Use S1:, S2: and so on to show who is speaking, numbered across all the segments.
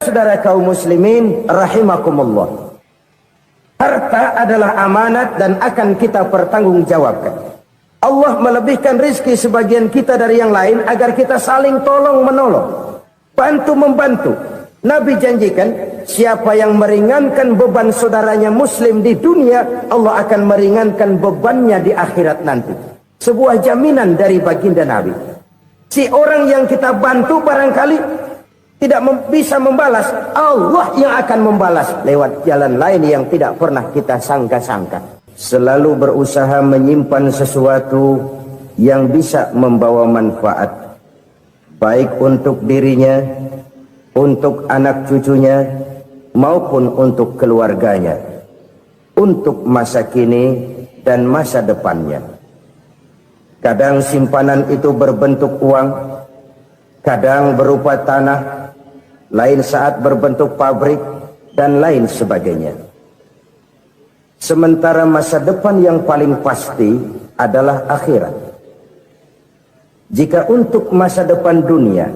S1: Saudara kaum muslimin rahimakumullah, harta adalah amanat dan akan kita pertanggungjawabkan. Allah melebihkan rizki sebagian kita dari yang lain agar kita saling tolong menolong, bantu membantu. Nabi janjikan, siapa yang meringankan beban saudaranya muslim di dunia, Allah akan meringankan bebannya di akhirat nanti. Sebuah jaminan dari baginda Nabi. Si orang yang kita bantu barangkali tidak bisa membalas, Allah yang akan membalas lewat jalan lain yang tidak pernah kita sangka-sangka. Selalu berusaha menyimpan sesuatu yang bisa membawa manfaat, baik untuk dirinya, untuk anak cucunya, maupun untuk keluarganya, untuk masa kini dan masa depannya. Kadang simpanan itu berbentuk uang, kadang berupa tanah, lain saat berbentuk pabrik, dan lain sebagainya. Sementara masa depan yang paling pasti adalah akhirat. Jika untuk masa depan dunia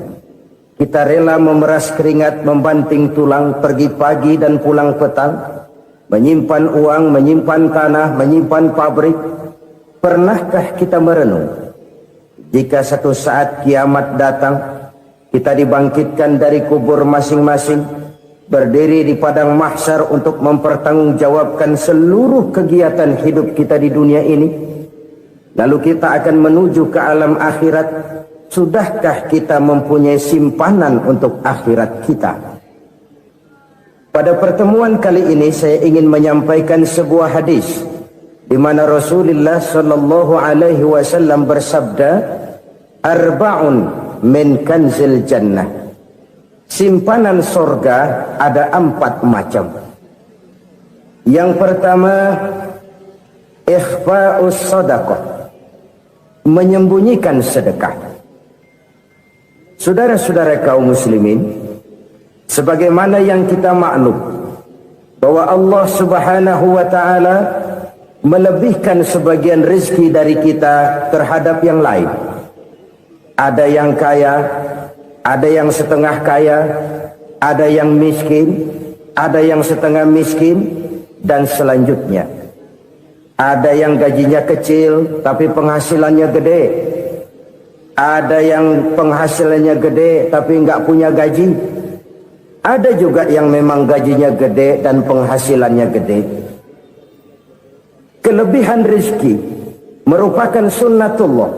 S1: kita rela memeras keringat, membanting tulang, pergi pagi dan pulang petang, menyimpan uang, menyimpan tanah, menyimpan pabrik, pernahkah kita merenung jika satu saat kiamat datang, kita dibangkitkan dari kubur masing-masing, berdiri di padang mahsyar untuk mempertanggungjawabkan seluruh kegiatan hidup kita di dunia ini. Lalu kita akan menuju ke alam akhirat. Sudahkah kita mempunyai simpanan untuk akhirat kita? Pada pertemuan kali ini saya ingin menyampaikan sebuah hadis di mana Rasulullah sallallahu alaihi wasallam bersabda, "Arba'un min kanzil jannah." Simpanan sorga ada 4 macam. Yang pertama, ikhfa'us sadaqah, menyembunyikan sedekah. Saudara-saudara kaum muslimin, sebagaimana yang kita maklum bahwa Allah subhanahu wa ta'ala melebihkan sebagian rezeki dari kita terhadap yang lain. Ada yang kaya, ada yang setengah kaya, ada yang miskin, ada yang setengah miskin, dan selanjutnya. Ada yang gajinya kecil tapi penghasilannya gede. Ada yang penghasilannya gede tapi nggak punya gaji. Ada juga yang memang gajinya gede dan penghasilannya gede. Kelebihan rezeki merupakan sunnatullah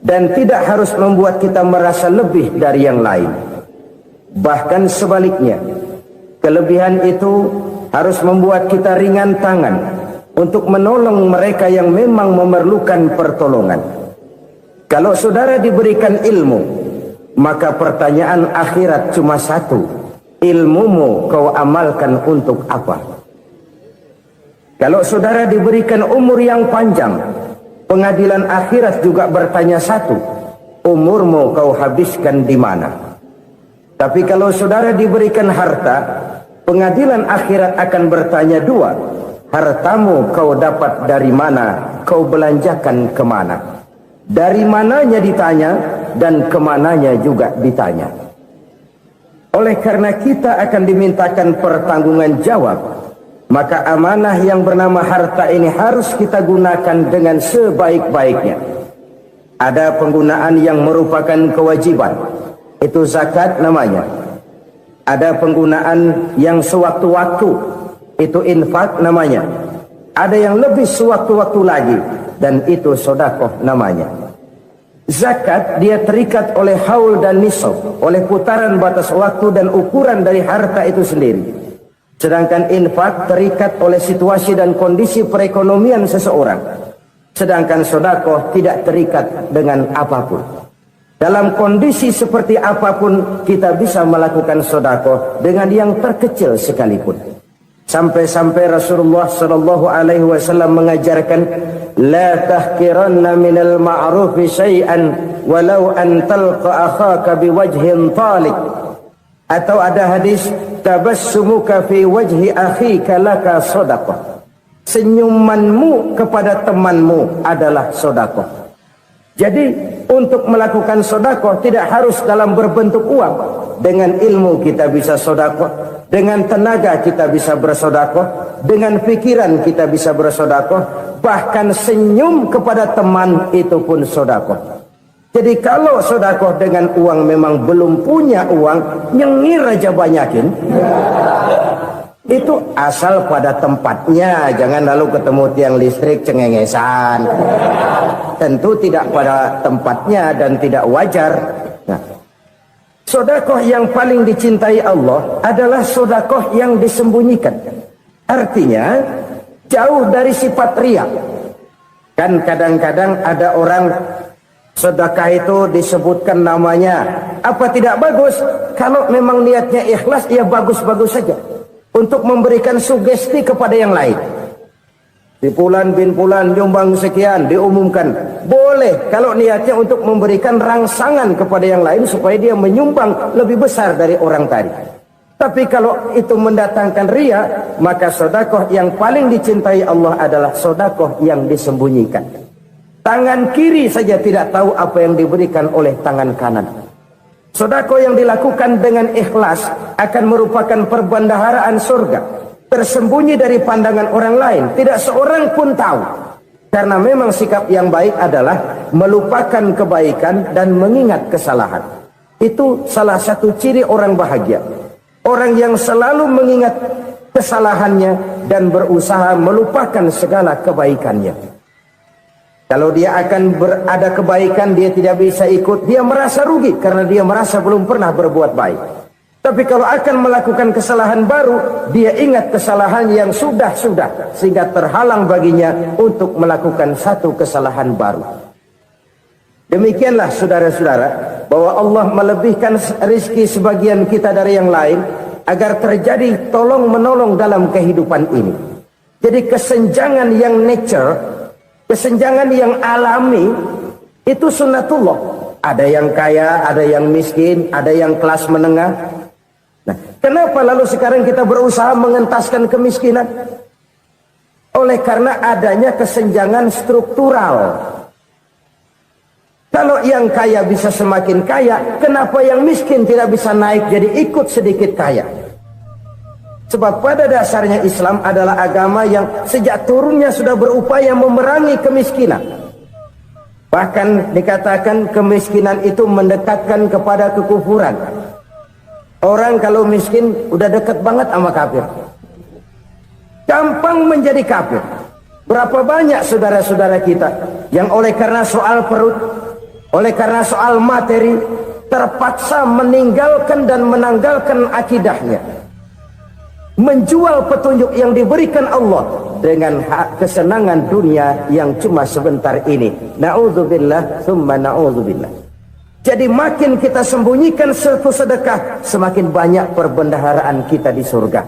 S1: dan tidak harus membuat kita merasa lebih dari yang lain. Bahkan sebaliknya, kelebihan itu harus membuat kita ringan tangan untuk menolong mereka yang memang memerlukan pertolongan. Kalau saudara diberikan ilmu, maka pertanyaan akhirat cuma satu: ilmumu kau amalkan untuk apa? Kalau saudara diberikan umur yang panjang, pengadilan akhirat juga bertanya satu: umurmu kau habiskan di mana? Tapi kalau saudara diberikan harta, pengadilan akhirat akan bertanya dua: hartamu kau dapat dari mana? Kau belanjakan kemana? Dari mananya ditanya, dan kemananya juga ditanya. Oleh karena kita akan dimintakan pertanggungan jawab, maka amanah yang bernama harta ini harus kita gunakan dengan sebaik-baiknya. Ada penggunaan yang merupakan kewajiban, itu zakat namanya. Ada penggunaan yang sewaktu-waktu, itu infak namanya. Ada yang lebih sewaktu-waktu lagi, dan itu sedekah namanya. Zakat dia terikat oleh haul dan nisab, oleh putaran batas waktu dan ukuran dari harta itu sendiri. Sedangkan infak terikat oleh situasi dan kondisi perekonomian seseorang. Sedangkan sedekah tidak terikat dengan apapun. Dalam kondisi seperti apapun kita bisa melakukan sedekah dengan yang terkecil sekalipun. Sampai-sampai Rasulullah sallallahu alaihi wasallam mengajarkan, la tahkiranna minal ma'rufi syai'an walau an talqa akhaka biwajhin talik. Atau ada hadis, tabassumuka fi wajhi akhika laka shadaqah. Senyumanmu kepada temanmu adalah sedekah. Jadi untuk melakukan sedekah tidak harus dalam berbentuk uang. dengan ilmu kita bisa sodakoh, dengan tenaga kita bisa bersodakoh, dengan pikiran kita bisa bersodakoh, bahkan senyum kepada teman itu pun sodakoh. Jadi kalau sodakoh dengan uang memang belum punya uang, nyengir aja banyakin. Itu asal pada tempatnya, jangan lalu ketemu tiang listrik cengengesan. Tentu tidak pada tempatnya dan tidak wajar. Nah, sodakoh yang paling dicintai Allah adalah sodakoh yang disembunyikan. Artinya jauh dari sifat riya. Kan kadang-kadang ada orang sedekah itu disebutkan namanya, apa tidak bagus? Kalau memang niatnya ikhlas, ya bagus-bagus saja. Untuk memberikan sugesti kepada yang lain. Di Fulan bin Fulan nyumbang sekian, diumumkan. Boleh kalau niatnya untuk memberikan rangsangan kepada yang lain supaya dia menyumbang lebih besar dari orang tadi. Tapi kalau itu mendatangkan riya, maka sodakoh yang paling dicintai Allah adalah sodakoh yang disembunyikan. Tangan kiri saja tidak tahu apa yang diberikan oleh tangan kanan. Sedekah yang dilakukan dengan ikhlas akan merupakan perbendaharaan surga, tersembunyi dari pandangan orang lain, tidak seorang pun tahu. Karena memang sikap yang baik adalah melupakan kebaikan dan mengingat kesalahan. Itu salah satu ciri orang bahagia. Orang yang selalu mengingat kesalahannya dan berusaha melupakan segala kebaikannya. Kalau dia akan berada kebaikan, dia tidak bisa ikut, dia merasa rugi karena dia merasa belum pernah berbuat baik. Tapi kalau akan melakukan kesalahan baru, dia ingat kesalahan yang sudah-sudah, sehingga terhalang baginya untuk melakukan satu kesalahan baru. Demikianlah saudara-saudara, bahwa Allah melebihkan rizki sebagian kita dari yang lain, agar terjadi tolong-menolong dalam kehidupan ini. Jadi kesenjangan yang nature, kesenjangan yang alami, itu sunnatullah. Ada yang kaya, ada yang miskin, ada yang kelas menengah. Nah, kenapa lalu sekarang kita berusaha mengentaskan kemiskinan? Oleh karena adanya kesenjangan struktural. Kalau yang kaya bisa semakin kaya, kenapa yang miskin tidak bisa naik jadi ikut sedikit kaya? Sebab pada dasarnya Islam adalah agama yang sejak turunnya sudah berupaya memerangi kemiskinan. Bahkan dikatakan kemiskinan itu mendekatkan kepada kekufuran. Orang kalau miskin udah dekat banget sama kafir. Gampang menjadi kafir. Berapa banyak saudara-saudara kita yang oleh karena soal perut, oleh karena soal materi, terpaksa meninggalkan dan menanggalkan akidahnya. Menjual petunjuk yang diberikan Allah dengan kesenangan dunia yang cuma sebentar ini. Na'udzubillah, thumma na'udzubillah. Jadi makin kita sembunyikan satu sedekah, semakin banyak perbendaharaan kita di surga.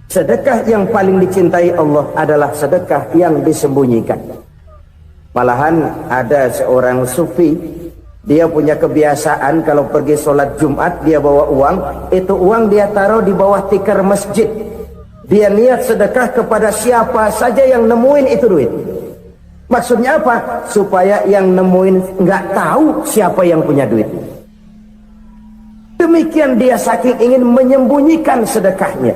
S1: Sedekah yang paling dicintai Allah adalah sedekah yang disembunyikan. Malahan ada seorang sufi, dia punya kebiasaan kalau pergi sholat Jumat dia bawa uang, itu uang dia taruh di bawah tikar masjid. Dia niat sedekah kepada siapa saja yang nemuin itu duit. Maksudnya apa? Supaya yang nemuin nggak tahu siapa yang punya duit. Demikian dia saking ingin menyembunyikan sedekahnya.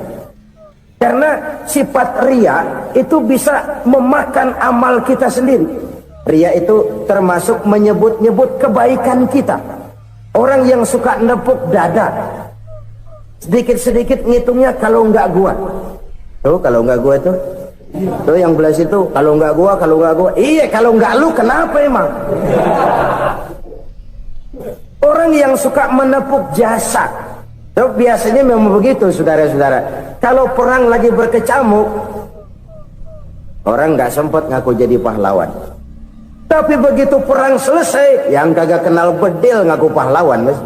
S1: Karena sifat riya itu bisa memakan amal kita sendiri. Riya itu termasuk menyebut-nyebut kebaikan kita. Orang yang suka nepuk dada, sedikit-sedikit ngitungnya kalau nggak gua. Tuh kalau nggak gua tuh yang belas itu kalau nggak gua. Iya kalau nggak lu kenapa emang? Orang yang suka menepuk jasa, tuh biasanya memang begitu saudara-saudara. Kalau perang lagi berkecamuk, orang nggak sempat ngaku jadi pahlawan. Tapi begitu perang selesai, yang kagak kenal bedil ngaku pahlawan, mas.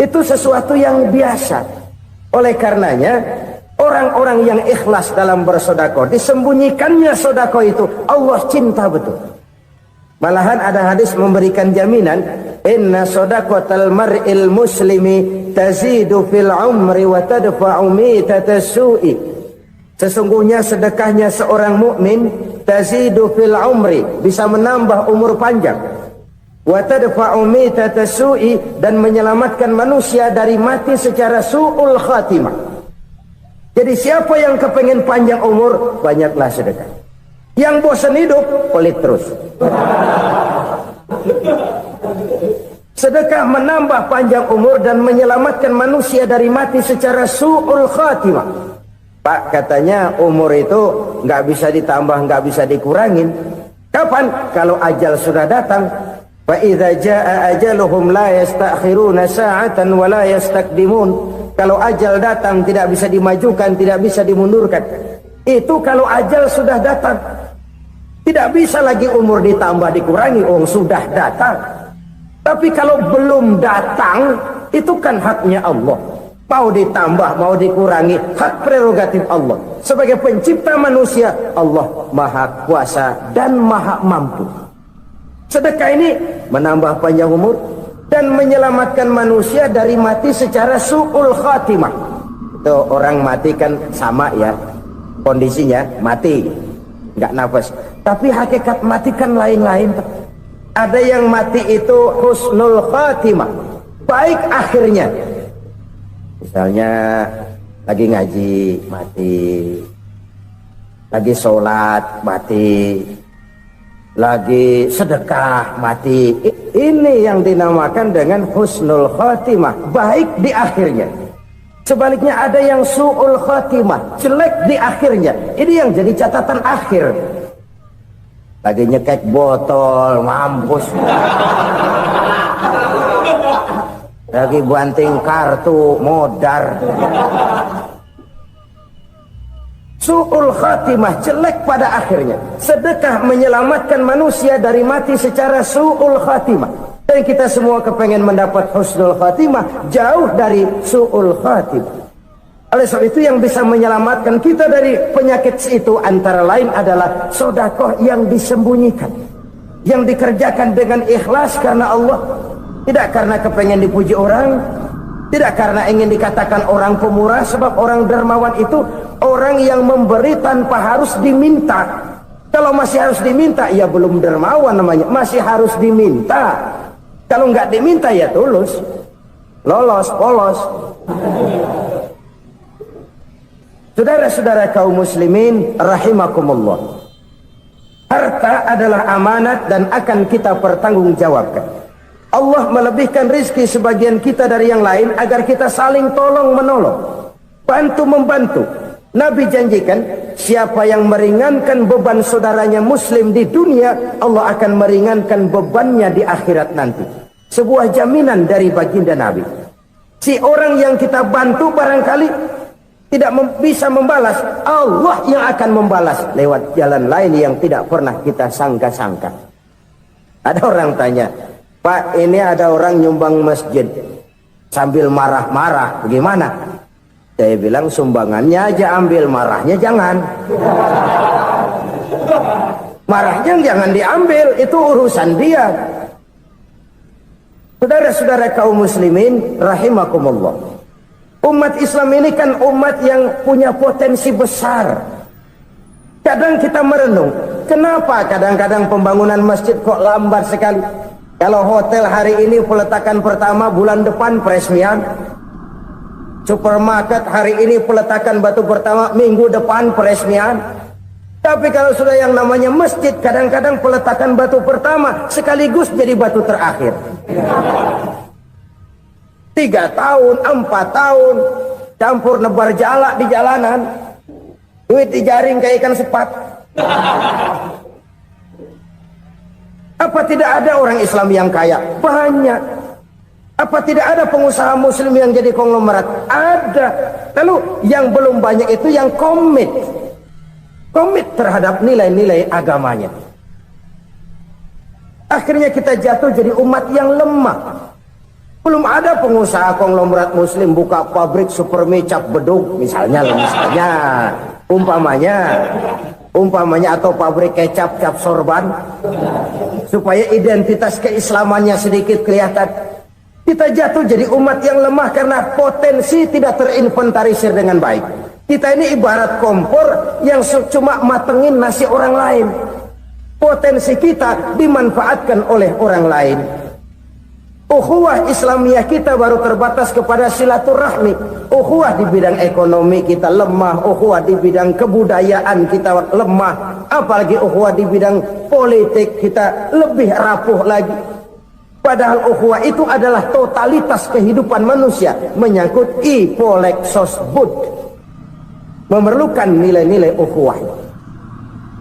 S1: Itu sesuatu yang biasa. Oleh karenanya, orang-orang yang ikhlas dalam bersedekah, disembunyikannya sedekah itu, Allah cinta betul. Malahan ada hadis memberikan jaminan, inna sedaqatal mar'il muslimi tazidu fil umri wa tadfa'u mitatas su'i. Sesungguhnya sedekahnya seorang mukmin tazidu fil umri, bisa menambah umur panjang, wa tadfa'u mitata su'i, dan menyelamatkan manusia dari mati secara su'ul khatimah. Jadi siapa yang kepengen panjang umur, banyaklah sedekah. Yang bosan hidup, pelit terus. Sedekah menambah panjang umur dan menyelamatkan manusia dari mati secara su'ul khatimah. Pak, katanya umur itu nggak bisa ditambah, nggak bisa dikurangin. Kapan? Kalau ajal sudah datang. Fa idza jaa ajaluhum la yastakhiruna sa'atan wa la yastaqdimun. Kalau ajal datang tidak bisa dimajukan, tidak bisa dimundurkan. Itu kalau ajal sudah datang. Tidak bisa lagi umur ditambah dikurangi, sudah datang. Tapi kalau belum datang, itu kan haknya Allah. Mau ditambah, mau dikurangi, hak prerogatif Allah. Sebagai pencipta manusia, Allah maha kuasa dan maha mampu. Sedekah ini menambah panjang umur dan menyelamatkan manusia dari mati secara su'ul khatimah. Itu orang mati kan sama ya, kondisinya mati, nggak nafas. Tapi hakikat mati kan lain-lain. Ada yang mati itu husnul khatimah, baik akhirnya. Misalnya lagi ngaji mati, lagi sholat mati, lagi sedekah mati. Ini yang dinamakan dengan husnul khatimah, baik di akhirnya. Sebaliknya ada yang su'ul khatimah, jelek di akhirnya. Ini yang jadi catatan akhir. Lagi nyekek botol, mampus. Lagi banting kartu, modar. Su'ul khatimah, jelek pada akhirnya. Sedekah menyelamatkan manusia dari mati secara su'ul khatimah. Dan kita semua kepengen mendapat husnul khatimah, jauh dari su'ul khatimah. Oleh sebab itu yang bisa menyelamatkan kita dari penyakit itu antara lain adalah sedekah yang disembunyikan, yang dikerjakan dengan ikhlas karena Allah, tidak karena kepengen dipuji orang, tidak karena ingin dikatakan orang pemurah. Sebab orang dermawan itu orang yang memberi tanpa harus diminta. Kalau masih harus diminta, ya belum dermawan namanya, masih harus diminta. Kalau nggak diminta ya tulus, lolos, polos. Saudara-saudara kaum muslimin rahimakumullah, harta adalah amanat dan akan kita pertanggungjawabkan. Allah melebihkan rizki sebagian kita dari yang lain agar kita saling tolong menolong, bantu membantu. Nabi janjikan siapa yang meringankan beban saudaranya muslim di dunia, Allah akan meringankan bebannya di akhirat nanti. Sebuah jaminan dari baginda Nabi. Si orang yang kita bantu barangkali tidak bisa membalas, Allah yang akan membalas lewat jalan lain yang tidak pernah kita sangka-sangka. Ada orang tanya, Pak, ini ada orang nyumbang masjid sambil marah-marah, bagaimana? Saya bilang sumbangannya aja ambil, marahnya jangan. Marahnya jangan diambil, itu urusan dia. Saudara-saudara kaum muslimin rahimakumullah, umat Islam ini kan umat yang punya potensi besar. Kadang kita merenung, kenapa kadang-kadang pembangunan masjid kok lambat sekali? Kalau hotel hari ini peletakan pertama, bulan depan peresmian. Supermarket hari ini peletakan batu pertama, minggu depan peresmian. Tapi kalau sudah yang namanya masjid, kadang-kadang peletakan batu pertama sekaligus jadi batu terakhir. 3 tahun, 4 tahun, campur nebar jalak di jalanan, duit dijaring kayak ikan sepat. Apa tidak ada orang Islam yang kaya? Banyak. Apa tidak ada pengusaha muslim yang jadi konglomerat? Ada. Lalu yang belum banyak itu yang komit terhadap nilai-nilai agamanya. Akhirnya kita jatuh jadi umat yang lemah. Belum ada pengusaha konglomerat muslim buka pabrik supermi cap beduk misalnya umpamanya atau pabrik kecap cap sorban supaya identitas keislamannya sedikit kelihatan. Kita jatuh jadi umat yang lemah karena potensi tidak terinventarisir dengan baik. Kita ini ibarat kompor yang cuma matengin nasi orang lain. Potensi kita dimanfaatkan oleh orang lain. Ukhuwah Islamiyah kita baru terbatas kepada silaturahmi. Ukhuwah di bidang ekonomi kita lemah, ukhuwah di bidang kebudayaan kita lemah, apalagi ukhuwah di bidang politik kita lebih rapuh lagi. Padahal ukhuwah itu adalah totalitas kehidupan manusia, menyangkut ipolek sosbud, memerlukan nilai-nilai ukhuwah.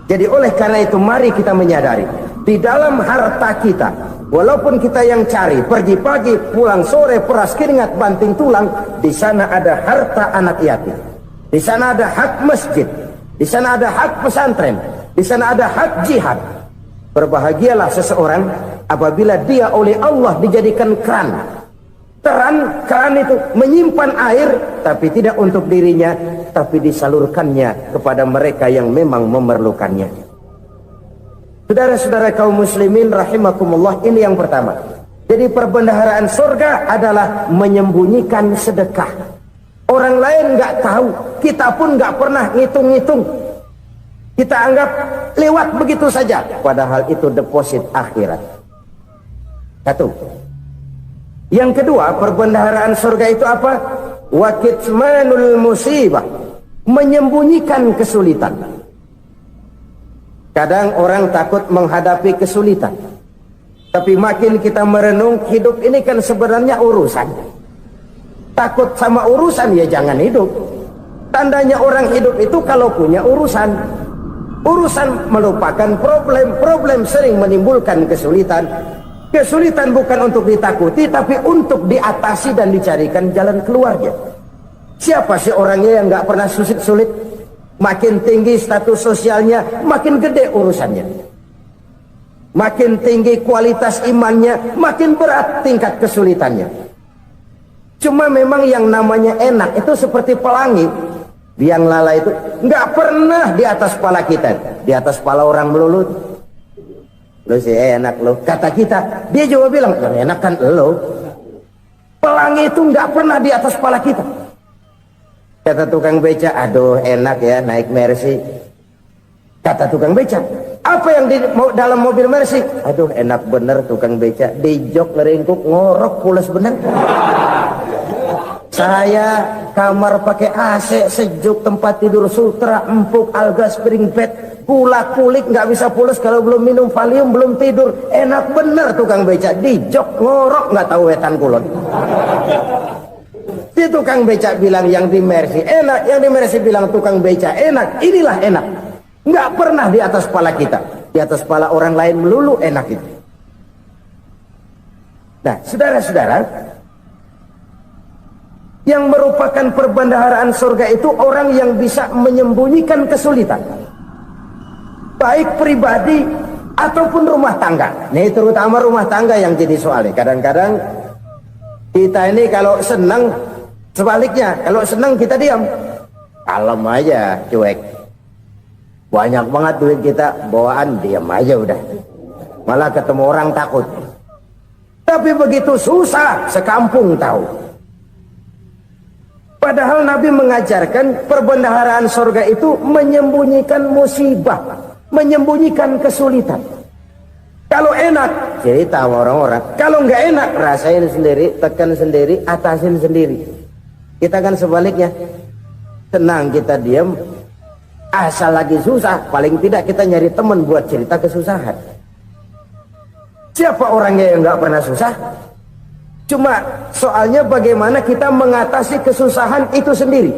S1: Jadi oleh karena itu mari kita menyadari di dalam harta kita, walaupun kita yang cari pergi pagi pulang sore peras keringat banting tulang, di sana ada harta anak yatim, di sana ada hak masjid, di sana ada hak pesantren, di sana ada hak jihad. Berbahagialah seseorang apabila dia oleh Allah dijadikan keran. Keran itu menyimpan air, tapi tidak untuk dirinya, tapi disalurkannya kepada mereka yang memang memerlukannya. Saudara-saudara kaum muslimin rahimakumullah, ini yang pertama. Jadi perbendaharaan surga adalah menyembunyikan sedekah. Orang lain nggak tahu, kita pun nggak pernah ngitung-ngitung. Kita anggap lewat begitu saja, padahal itu deposit akhirat. Satu. Yang kedua, perbendaharaan surga itu apa? Wa kitmanul musibah, menyembunyikan kesulitan. Kadang orang takut menghadapi kesulitan, tapi makin kita merenung, hidup ini kan sebenarnya urusan. Takut sama urusan ya jangan hidup. Tandanya orang hidup itu kalau punya urusan. Urusan melupakan problem, problem sering menimbulkan kesulitan. Kesulitan bukan untuk ditakuti, tapi untuk diatasi dan dicarikan jalan keluarnya. Siapa sih orangnya yang nggak pernah sulit-sulit? Makin tinggi status sosialnya, makin gede urusannya. Makin tinggi kualitas imannya, makin berat tingkat kesulitannya. Cuma memang yang namanya enak itu seperti pelangi. Biang lala itu nggak pernah di atas kepala kita, di atas kepala orang melulu. Lo sih enak lo, kata kita. Dia juga bilang yang enak kan lo. Pelangi itu nggak pernah di atas kepala kita. Kata tukang beca, aduh enak ya naik Mercy. Kata tukang beca, apa yang di dalam mobil Mercy? Aduh enak bener tukang beca, di jok ngeringkuk ngorok pules bener. Saya kamar pakai AC sejuk, tempat tidur sutra empuk, alga spring bed, kulak kulik nggak bisa pules kalau belum minum Valium, belum tidur. Enak bener tukang beca, di jok ngorok nggak tahu wetan kulon. Si tukang beca bilang yang di Mercy enak, yang di Mercy bilang tukang beca enak. Inilah enak, nggak pernah di atas kepala kita, di atas kepala orang lain melulu enak itu. Nah saudara-saudara, yang merupakan perbendaharaan surga itu orang yang bisa menyembunyikan kesulitan, baik pribadi ataupun rumah tangga. Nih terutama rumah tangga yang jadi soalnya. Kadang-kadang kita ini kalau senang, sebaliknya kalau senang kita diam, kalem aja, cuek. Banyak banget duit kita bawaan, diam aja udah. Malah ketemu orang takut. Tapi begitu susah, sekampung tahu. Padahal Nabi mengajarkan perbendaharaan surga itu menyembunyikan musibah, menyembunyikan kesulitan. Kalau enak, cerita sama orang-orang. Kalau nggak enak, rasain sendiri, tekan sendiri, atasin sendiri. Kita kan sebaliknya, senang kita diam, asal lagi susah, paling tidak kita nyari teman buat cerita kesusahan. Siapa orangnya yang nggak pernah susah? Cuma soalnya bagaimana kita mengatasi kesusahan itu sendiri.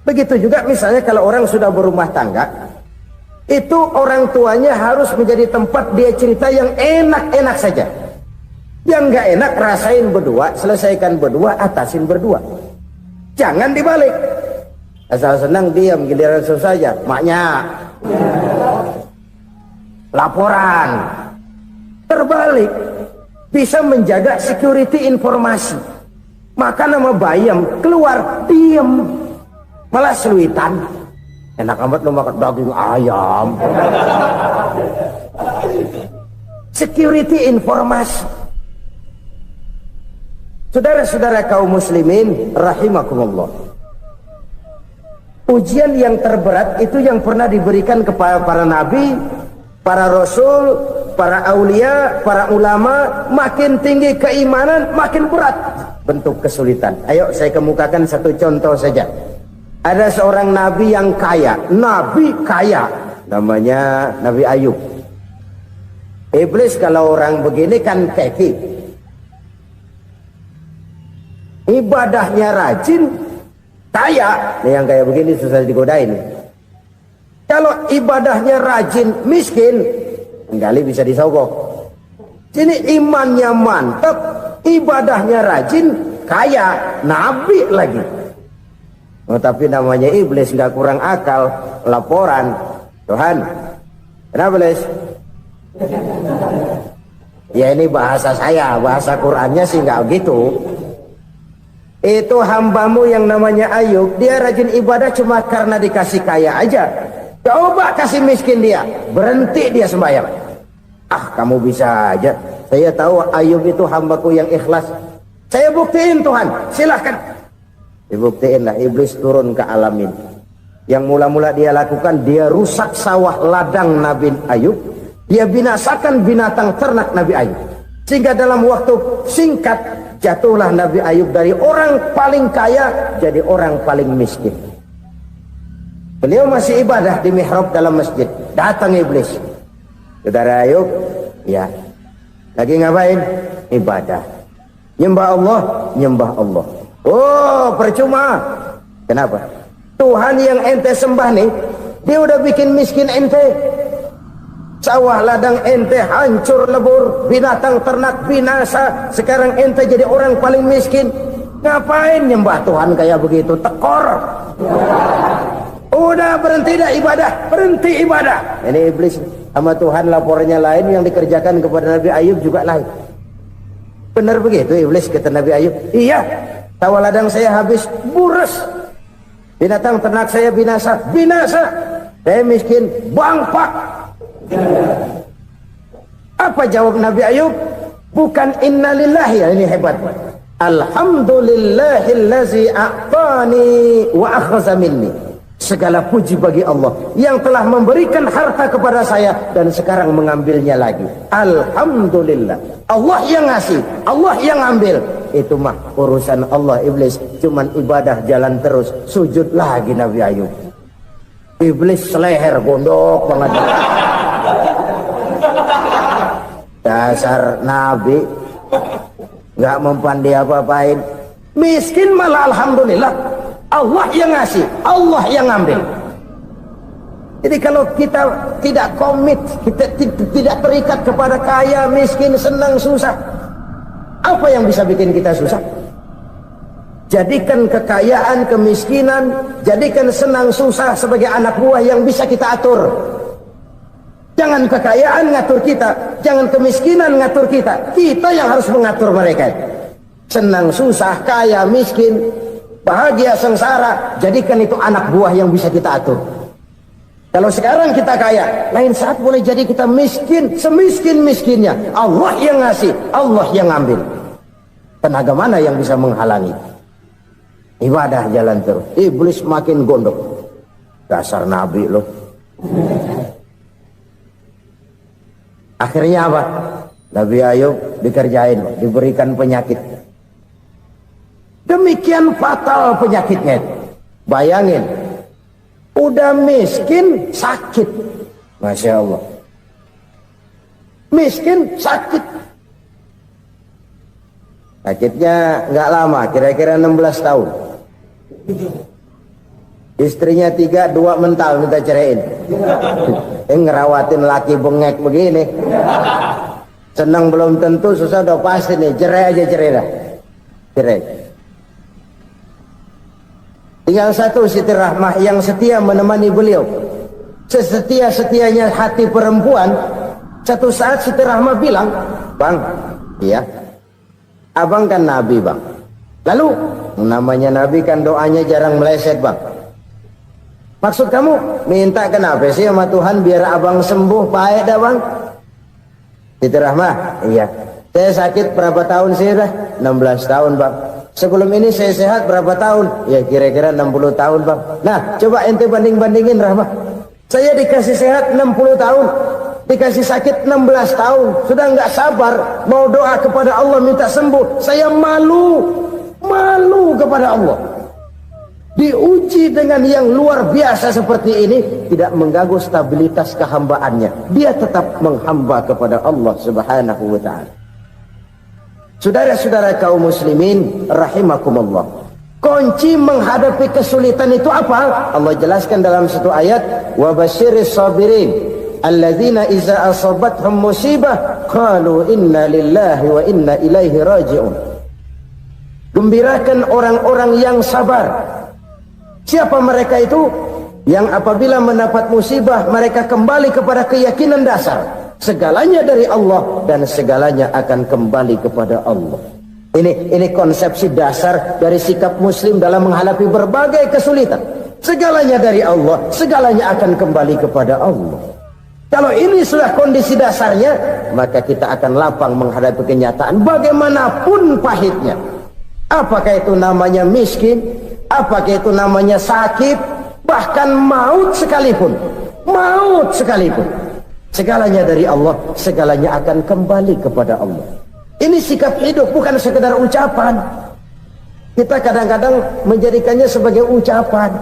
S1: Begitu juga misalnya kalau orang sudah berumah tangga, itu orang tuanya harus menjadi tempat dia cerita yang enak-enak saja. Yang nggak enak rasain berdua, selesaikan berdua, atasin berdua. Jangan dibalik. Asal senang diam, giliran susah saja. Maknya laporan. Terbalik. Bisa menjaga security informasi. Maka nama bayam keluar diam, malah seluitan. Enak amat lu makan daging ayam. Security informasi. Saudara-saudara kaum muslimin rahimakumullah, ujian yang terberat itu yang pernah diberikan kepada para nabi para rasul, para aulia, para ulama, makin tinggi keimanan, makin berat bentuk kesulitan. Ayo saya kemukakan satu contoh saja. Ada seorang nabi yang kaya, nabi kaya, namanya Nabi Ayub. Iblis kalau orang begini kan keki, ibadahnya rajin, kaya. Nih yang kayak begini susah digodain. Kalau ibadahnya rajin, miskin, kali bisa disogok. Sini imannya mantap, ibadahnya rajin, kaya, nabi lagi. Oh, tapi namanya iblis nggak kurang akal. Laporan, Tuhan, kenapa Les? Ya ini bahasa saya, bahasa Qurannya sih nggak gitu. Itu hambamu yang namanya Ayub, dia rajin ibadah cuma karena dikasih kaya aja. Coba kasih miskin dia, berhenti dia sembahyang. Ah, kamu bisa aja. Saya tahu Ayub itu hambaku yang ikhlas. Saya buktiin Tuhan, silahkan. Dibuktiinlah, iblis turun ke alamin. Yang mula-mula dia lakukan, dia rusak sawah ladang Nabi Ayub. Dia binasakan binatang ternak Nabi Ayub. Sehingga dalam waktu singkat, jatuhlah Nabi Ayub dari orang paling kaya jadi orang paling miskin. Beliau masih ibadah di mihrab dalam masjid. Datang iblis. Saudara Ayub, ya, lagi ngapain? Ibadah. Nyembah Allah, nyembah Allah. Oh, percuma. Kenapa? Tuhan yang ente sembah nih, dia udah bikin miskin ente. Sawah ladang ente hancur lebur, binatang ternak binasa. Sekarang ente jadi orang paling miskin. Ngapain nyembah Tuhan kayak begitu? Tekor. Udah berhenti dah ibadah, berhenti ibadah. Ini iblis sama Tuhan laporannya lain, yang dikerjakan kepada Nabi Ayub juga lain. Benar begitu iblis, kata Nabi Ayub. Iya, sawah ladang saya habis, buras. Binatang ternak saya binasa, binasa. Saya miskin, bangpak. Apa jawab Nabi Ayub? Bukan innalillahi, ya, ini hebat. Alhamdulillahillazi a'tani wa akhza minni. Segala puji bagi Allah yang telah memberikan harta kepada saya dan sekarang mengambilnya lagi. Alhamdulillah. Allah yang ngasih, Allah yang ambil. Itu mah urusan Allah. Iblis cuman ibadah jalan terus, sujud lagi Nabi Ayub. Iblis seleher gondok banget. Dasar Nabi nggak mempan dia apa-apain. Miskin malah alhamdulillah. Allah yang ngasih, Allah yang ambil. Jadi kalau kita tidak komit, kita tidak terikat kepada kaya, miskin, senang, susah, apa yang bisa bikin kita susah? Jadikan kekayaan, kemiskinan, jadikan senang, susah sebagai anak buah yang bisa kita atur. Jangan kekayaan ngatur kita, jangan kemiskinan ngatur kita. Kita yang harus mengatur mereka. Senang, susah, kaya, miskin, bahagia, sengsara, jadikan itu anak buah yang bisa kita atur. Kalau sekarang kita kaya, lain saat boleh jadi kita miskin, semiskin-miskinnya. Allah yang ngasih, Allah yang ambil. Tenaga mana yang bisa menghalangi? Ibadah jalan terus. Iblis makin gondok. Dasar Nabi loh. Akhirnya apa? Nabi Ayub dikerjain, diberikan penyakit. Demikian fatal penyakitnya. Bayangin, udah miskin sakit. Masya Allah. Miskin sakit. Sakitnya nggak lama, kira-kira 16 tahun. Istrinya 3, 2 mental minta ceraiin. Ngerawatin laki bengek begini. Senang belum tentu, susah udah pasti nih. Cerai aja, cerai dah. Cerai. Tinggal satu Siti Rahmah yang setia menemani beliau. Sesetia-setianya hati perempuan. Satu saat Siti Rahmah bilang, "Bang, iya, abang kan Nabi, Bang. Lalu, namanya Nabi kan doanya jarang meleset, Bang. Maksud kamu minta kenapa sih sama Tuhan biar abang sembuh, baik dah, Bang?" Siti Rahmah, iya. Saya sakit berapa tahun sih dah? 16 tahun, Bang. Sebelum ini saya sehat berapa tahun? Ya kira-kira 60 tahun, Bang. Nah, coba ente banding-bandingin, Rahmah. Saya dikasih sehat 60 tahun. dikasih sakit 16 tahun, sudah nggak sabar mau doa kepada Allah minta sembuh. Saya malu kepada Allah. Diuji dengan yang luar biasa seperti ini, tidak mengganggu stabilitas kehambaannya. Dia tetap menghamba kepada Allah Subhanahu wa ta'ala. Saudara-saudara kaum muslimin rahimakumullah, kunci menghadapi kesulitan itu apa? Allah jelaskan dalam satu ayat, wa basyiris sabirin alladzina iza asabathum musibah qalu inna lillahi wa inna ilaihi raji'un. Gembirakan orang-orang yang sabar. Siapa mereka itu? Yang apabila mendapat musibah mereka kembali kepada keyakinan dasar, segalanya dari Allah dan segalanya akan kembali kepada Allah. Ini konsepsi dasar dari sikap muslim dalam menghadapi berbagai kesulitan. Segalanya dari Allah, segalanya akan kembali kepada Allah. Kalau ini sudah kondisi dasarnya, maka kita akan lapang menghadapi kenyataan bagaimanapun pahitnya. Apakah itu namanya miskin, apakah itu namanya sakit, bahkan maut sekalipun. Segalanya dari Allah, segalanya akan kembali kepada Allah. Ini sikap hidup, bukan sekedar ucapan. Kita kadang-kadang menjadikannya sebagai ucapan.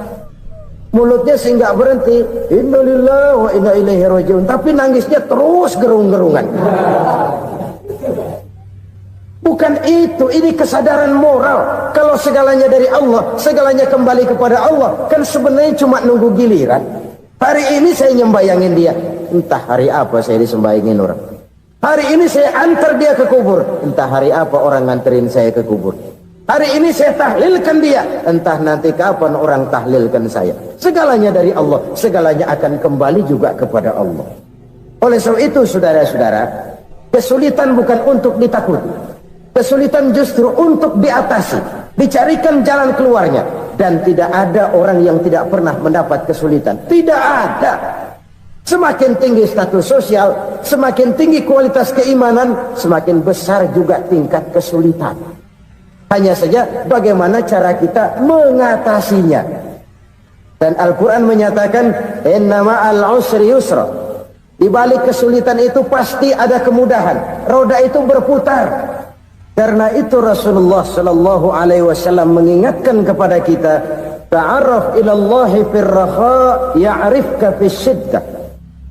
S1: Mulutnya sih nggak berhenti, innalillahi wa inna ilaihi raji'un, tapi nangisnya terus gerung-gerungan. Bukan itu, ini kesadaran moral. Kalau segalanya dari Allah, segalanya kembali kepada Allah, kan sebenarnya cuma nunggu giliran. Hari ini saya nyembayangin dia, entah hari apa saya disembayangin orang. Hari ini saya antar dia ke kubur, entah hari apa orang nganterin saya ke kubur. Hari ini saya tahlilkan dia, entah nanti kapan orang tahlilkan saya. Segalanya dari Allah, segalanya akan kembali juga kepada Allah. Oleh sebab itu saudara-saudara, kesulitan bukan untuk ditakuti. Kesulitan justru untuk diatasi, dicarikan jalan keluarnya. Dan tidak ada orang yang tidak pernah mendapat kesulitan. Tidak ada. Semakin tinggi status sosial, semakin tinggi kualitas keimanan, semakin besar juga tingkat kesulitan. Hanya saja bagaimana cara kita mengatasinya. Dan Al-Quran menyatakan, inna ma'al usri yusra. Di balik kesulitan itu pasti ada kemudahan. Roda itu berputar. Karena itu Rasulullah sallallahu alaihi wasallam mengingatkan kepada kita, ta'arraf ilallahi firraha ya'rifka fisyiddah.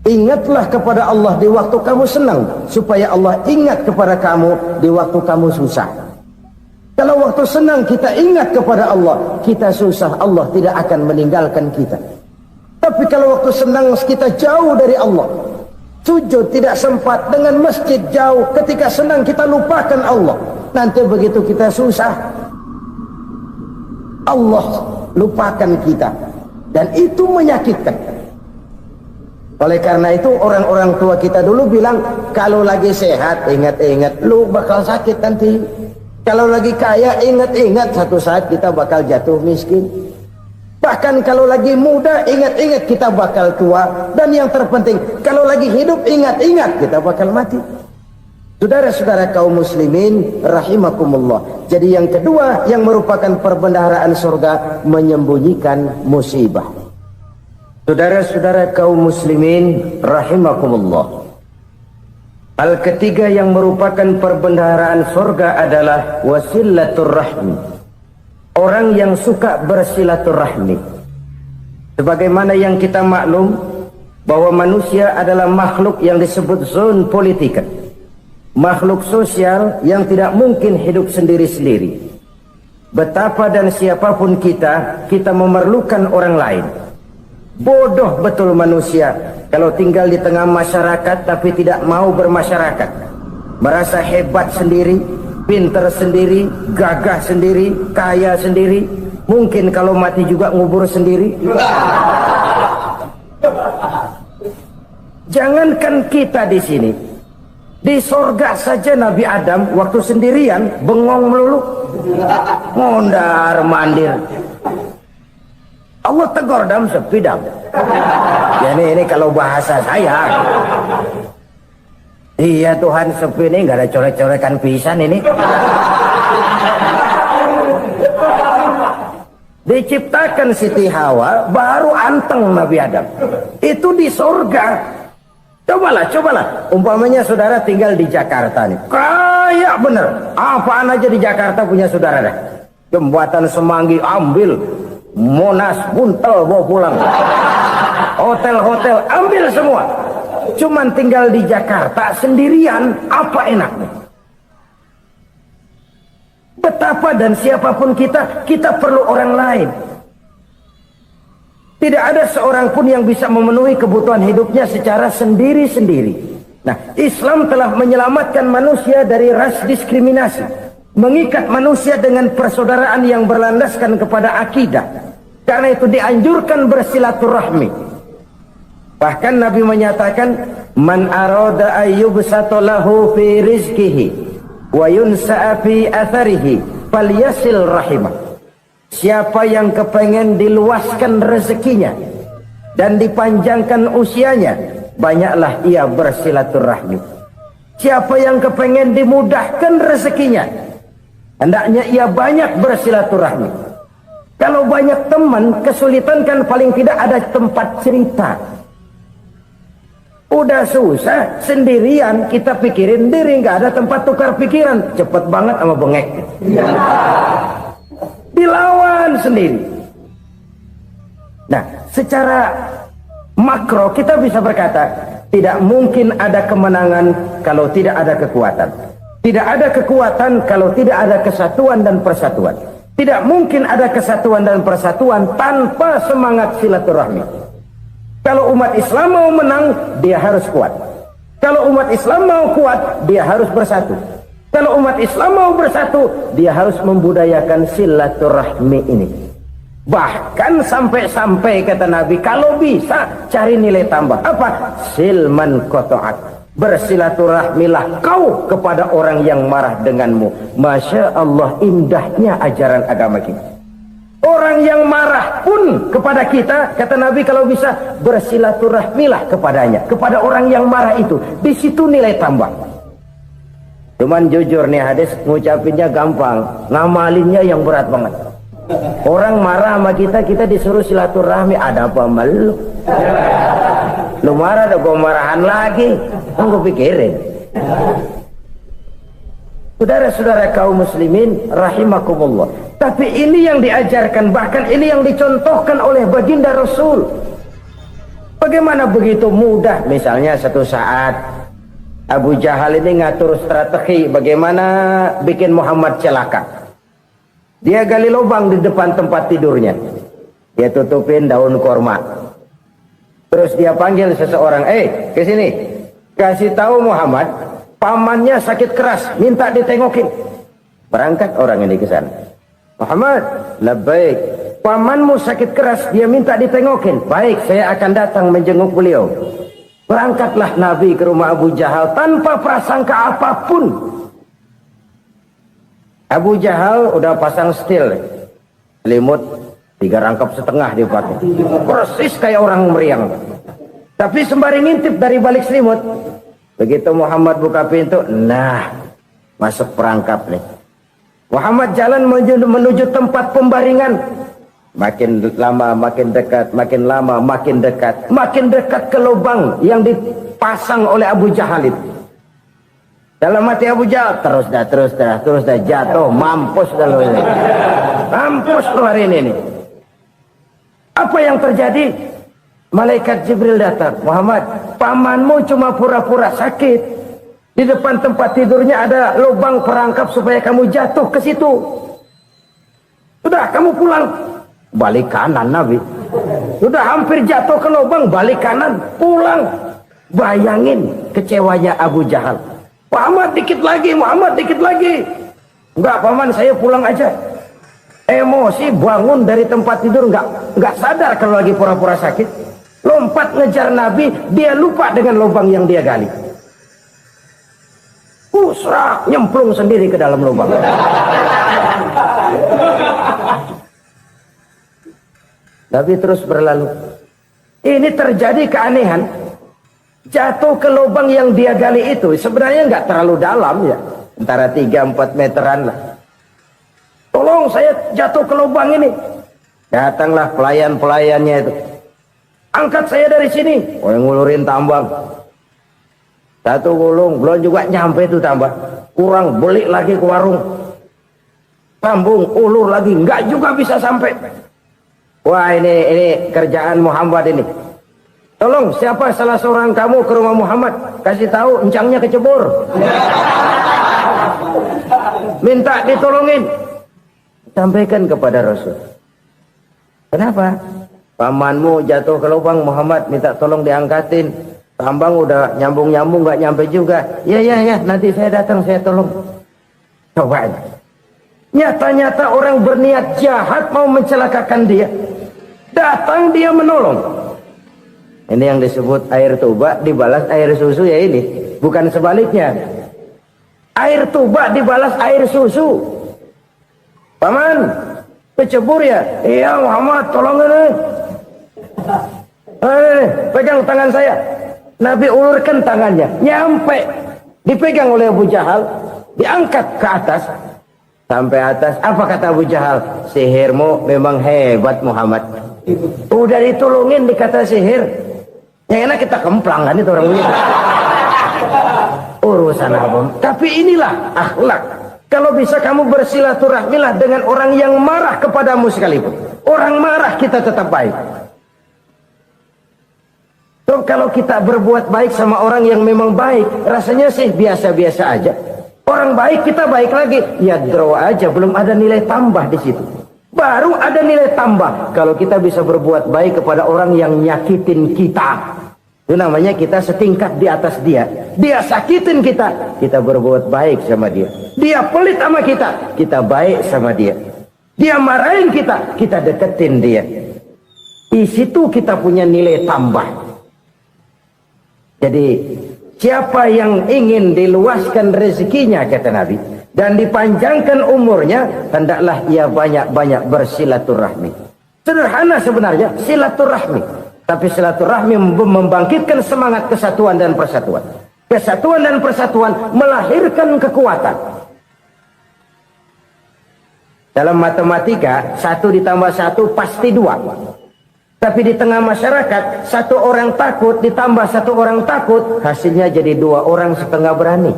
S1: Ingatlah kepada Allah di waktu kamu senang, supaya Allah ingat kepada kamu di waktu kamu susah. Kalau waktu senang kita ingat kepada Allah, kita susah, Allah tidak akan meninggalkan kita. Tapi kalau waktu senang kita jauh dari Allah, sujud tidak sempat, dengan masjid jauh, ketika senang kita lupakan Allah, nanti begitu kita susah, Allah lupakan kita, dan itu menyakitkan. Oleh karena itu orang-orang tua kita dulu bilang, kalau lagi sehat ingat-ingat lu bakal sakit nanti. Kalau lagi kaya ingat-ingat satu saat kita bakal jatuh miskin. Bahkan kalau lagi muda ingat-ingat kita bakal tua. Dan yang terpenting kalau lagi hidup ingat-ingat kita bakal mati. Saudara-saudara kaum muslimin rahimakumullah. Jadi yang kedua yang merupakan perbendaharaan surga, menyembunyikan musibah. Saudara-saudara kaum muslimin rahimakumullah. Hal ketiga yang merupakan perbendaharaan surga adalah wasilatur rahmi. Orang yang suka bersilaturahmi. Sebagaimana yang kita maklum bahwa manusia adalah makhluk yang disebut zon politika. Makhluk sosial yang tidak mungkin hidup sendiri-sendiri. Betapa dan siapapun kita memerlukan orang lain. Bodoh betul manusia kalau tinggal di tengah masyarakat tapi tidak mau bermasyarakat. Merasa hebat sendiri, pintar sendiri, gagah sendiri, kaya sendiri. Mungkin kalau mati juga ngubur sendiri. Jangankan kita di sini, di sorga saja Nabi Adam waktu sendirian bengong melulu, mondar mandir. Allah tegur dam sepi dam. Ya ini kalau bahasa saya. Iya Tuhan sepi ini nggak ada coret-coretan pisan ini. Diciptakan Siti Hawa baru anteng Nabi Adam. Itu di sorga. Cobalah. Umpamanya saudara tinggal di Jakarta nih. Kaya bener. Apaan aja di Jakarta punya saudara dah. Jembatan Semanggi ambil. Monas, Buntel bawa pulang. Hotel-hotel ambil semua. Cuman tinggal di Jakarta sendirian, apa enaknya? Betapa dan siapapun kita perlu orang lain. Tidak ada seorang pun yang bisa memenuhi kebutuhan hidupnya secara sendiri-sendiri. Nah, Islam telah menyelamatkan manusia dari ras diskriminasi, mengikat manusia dengan persaudaraan yang berlandaskan kepada akidah. Karena itu dianjurkan bersilaturahmi. Bahkan Nabi menyatakan, man arada ayyubsata lahu fi rizqihi wa yunsa'a fi atharihi falyasil rahimah. Siapa yang kepengen diluaskan rezekinya dan dipanjangkan usianya, banyaklah ia bersilaturahmi. Siapa yang kepengen dimudahkan rezekinya, hendaknya ia banyak bersilaturahmi. Kalau banyak teman, kesulitan kan paling tidak ada tempat cerita. Udah susah, sendirian kita pikirin diri, nggak ada tempat tukar pikiran. Cepet banget sama bengek. Dilawan sendiri. Nah, secara makro kita bisa berkata, tidak mungkin ada kemenangan kalau tidak ada kekuatan. Tidak ada kekuatan kalau tidak ada kesatuan dan persatuan. Tidak mungkin ada kesatuan dan persatuan tanpa semangat silaturahmi. Kalau umat Islam mau menang, dia harus kuat. Kalau umat Islam mau kuat, dia harus bersatu. Kalau umat Islam mau bersatu, dia harus membudayakan silaturahmi ini. Bahkan sampai-sampai kata Nabi, kalau bisa cari nilai tambah. Apa? Silman qata'ak. Bersilaturahmilah kau kepada orang yang marah denganmu. Masya Allah, indahnya ajaran agama kita. Orang yang marah pun kepada kita, kata Nabi, kalau bisa bersilaturahmilah kepadanya, kepada orang yang marah itu. Di situ nilai tambah. Cuman jujur nih hadis, ngucapinnya gampang, ngamalinnya yang berat banget. Orang marah sama kita disuruh silaturahmi, ada apa malu? Lu marah, ada gua marahan lagi. Gue pikirin. Saudara-saudara kaum muslimin rahimakumullah. Tapi ini yang diajarkan, bahkan ini yang dicontohkan oleh baginda Rasul. Bagaimana begitu mudah, misalnya satu saat Abu Jahal ini ngatur strategi bagaimana bikin Muhammad celaka. Dia gali lubang di depan tempat tidurnya. Dia tutupin daun korma. Terus dia panggil seseorang, ke sini. Kasih tahu Muhammad, pamannya sakit keras, minta ditengokin. Berangkat orang ini ke sana. Muhammad, labbaik. Pamanmu sakit keras, dia minta ditengokin. Baik, saya akan datang menjenguk beliau. Berangkatlah Nabi ke rumah Abu Jahal tanpa prasangka apapun. Abu Jahal udah pasang stil, selimut 3 rangkap setengah dipakai, persis kayak orang meriang. Tapi sembari ngintip dari balik selimut, begitu Muhammad buka pintu, nah masuk perangkap nih. Muhammad jalan menuju tempat pembaringan. Makin lama makin dekat, makin lama makin dekat, makin dekat ke lubang yang dipasang oleh Abu Jahal itu. Dalam hati Abu Jahal, terus dah jatuh, mampus dah lo ini. Mampus lo hari ini nih. Apa yang terjadi? Malaikat Jibril datang. Muhammad, pamanmu cuma pura-pura sakit. Di depan tempat tidurnya ada lubang perangkap supaya kamu jatuh ke situ. Sudah, kamu pulang. Balik kanan Nabi. Sudah hampir jatuh ke lubang, balik kanan, pulang. Bayangin kecewanya Abu Jahal. Muhammad dikit lagi, Muhammad dikit lagi. Enggak paman, saya pulang aja. Emosi bangun dari tempat tidur, enggak sadar kalau lagi pura-pura sakit. Lompat ngejar Nabi, dia lupa dengan lubang yang dia gali. Usrak, nyemplung sendiri ke dalam lubang. Nabi terus berlalu. Ini terjadi keanehan. Jatuh ke lubang yang dia gali itu sebenarnya nggak terlalu dalam ya, antara 3-4 meteran lah. Tolong saya jatuh ke lubang ini. Datanglah pelayan-pelayannya itu. Angkat saya dari sini. Oh, yang ngulurin tambang. Satu gulung, belum juga nyampe itu tambah. Kurang beli lagi ke warung. Sambung, ulur lagi, enggak juga bisa sampai. Wah ini kerjaan Muhammad ini. Tolong siapa salah seorang kamu ke rumah Muhammad, kasih tahu encangnya kecebur. Minta ditolongin. Sampaikan kepada Rasul. Kenapa? Pamanmu jatuh ke lubang, Muhammad minta tolong diangkatin. Tambang udah nyambung-nyambung nggak nyampe juga. Ya nanti saya datang saya tolong. Coba aja. Nyata-nyata orang berniat jahat mau mencelakakan dia. Datang dia menolong. Ini yang disebut air tuba dibalas air susu ya ini. Bukan sebaliknya. Air tuba dibalas air susu. Paman, kecebur ya? Iya Muhammad, tolong ini. Pegang tangan saya. Nabi ulurkan tangannya, nyampe, dipegang oleh Abu Jahal, diangkat ke atas, sampai atas. Apa kata Abu Jahal? Sihirmu memang hebat Muhammad. Udah ditolongin dikata sihir. Yang enak kita kemplang kan itu orang begitu. Urusan apa? Tapi inilah akhlak. Kalau bisa kamu bersilaturahmilah dengan orang yang marah kepadamu sekalipun. Orang marah kita tetap baik. So, kalau kita berbuat baik sama orang yang memang baik, rasanya sih biasa-biasa aja. Orang baik kita baik lagi, ya draw aja, belum ada nilai tambah di situ. Baru ada nilai tambah kalau kita bisa berbuat baik kepada orang yang nyakitin kita. Itu namanya kita setingkat di atas dia. Dia sakitin kita, kita berbuat baik sama dia. Dia pelit sama kita, kita baik sama dia. Dia marahin kita, kita deketin dia. Di situ kita punya nilai tambah. Jadi siapa yang ingin diluaskan rezekinya kata Nabi dan dipanjangkan umurnya, hendaklah ia banyak-banyak bersilaturahmi. Sederhana sebenarnya silaturahmi, tapi silaturahmi membangkitkan semangat kesatuan dan persatuan. Kesatuan dan persatuan melahirkan kekuatan. Dalam matematika 1 ditambah 1 pasti 2. Tapi di tengah masyarakat, 1 orang takut ditambah 1 orang takut, hasilnya jadi 2 orang setengah berani.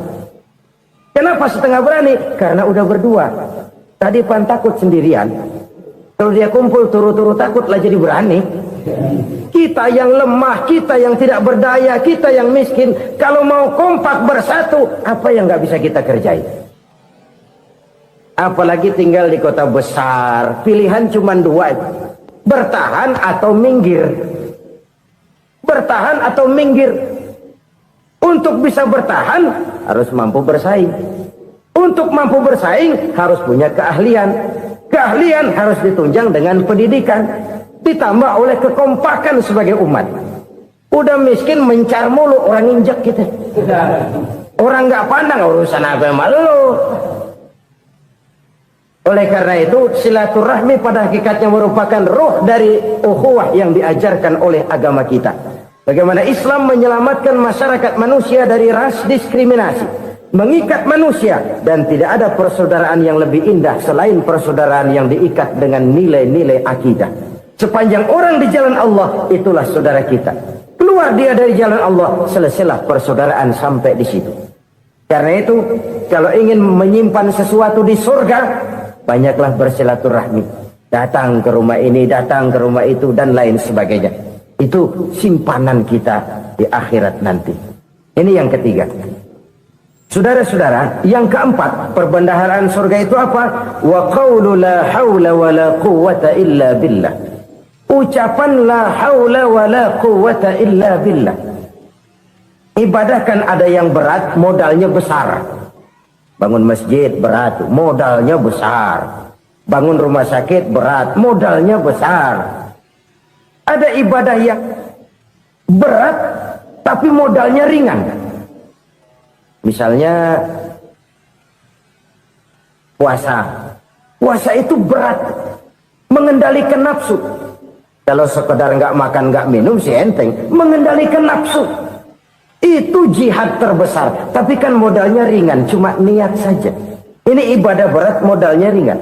S1: Kenapa setengah berani? Karena udah berdua. Tadi pan takut sendirian. Kalau dia kumpul turu-turu takutlah jadi berani. Kita yang lemah, kita yang tidak berdaya, kita yang miskin, kalau mau kompak bersatu, apa yang nggak bisa kita kerjain? Apalagi tinggal di kota besar, pilihan cuma 2 itu. Bertahan atau minggir. Bertahan atau minggir. Untuk bisa bertahan harus mampu bersaing. Untuk mampu bersaing harus punya keahlian. Keahlian harus ditunjang dengan pendidikan, ditambah oleh kekompakan sebagai umat. Udah miskin mencar mulu, orang injak kita. Orang nggak pandang urusan apa malu. Oleh karena itu silaturahmi pada hakikatnya merupakan roh dari ukhuwah yang diajarkan oleh agama kita. Bagaimana Islam menyelamatkan masyarakat manusia dari ras diskriminasi, mengikat manusia, dan tidak ada persaudaraan yang lebih indah selain persaudaraan yang diikat dengan nilai-nilai akidah. Sepanjang orang di jalan Allah, itulah saudara kita. Keluar dia dari jalan Allah, selesailah persaudaraan sampai di situ. Karena itu, kalau ingin menyimpan sesuatu di surga, banyaklah bersilaturahmi. Datang ke rumah ini, datang ke rumah itu, dan lain sebagainya. Itu simpanan kita di akhirat nanti. Ini yang ketiga. Saudara-saudara, yang keempat, perbendaharaan surga itu apa? Wa qawlu la hawla wa la quwwata illa billah. Ucapan la hawla wa la quwwata illa billah. Ibadah kan ada yang berat, modalnya besar. Bangun masjid berat, modalnya besar. Bangun rumah sakit berat, modalnya besar. Ada ibadah yang berat, tapi modalnya ringan. Misalnya puasa. Puasa itu berat, mengendalikan nafsu. Kalau sekedar nggak makan nggak minum sih enteng, mengendalikan nafsu. Itu jihad terbesar, tapi kan modalnya ringan, cuma niat saja. Ini ibadah berat, modalnya ringan.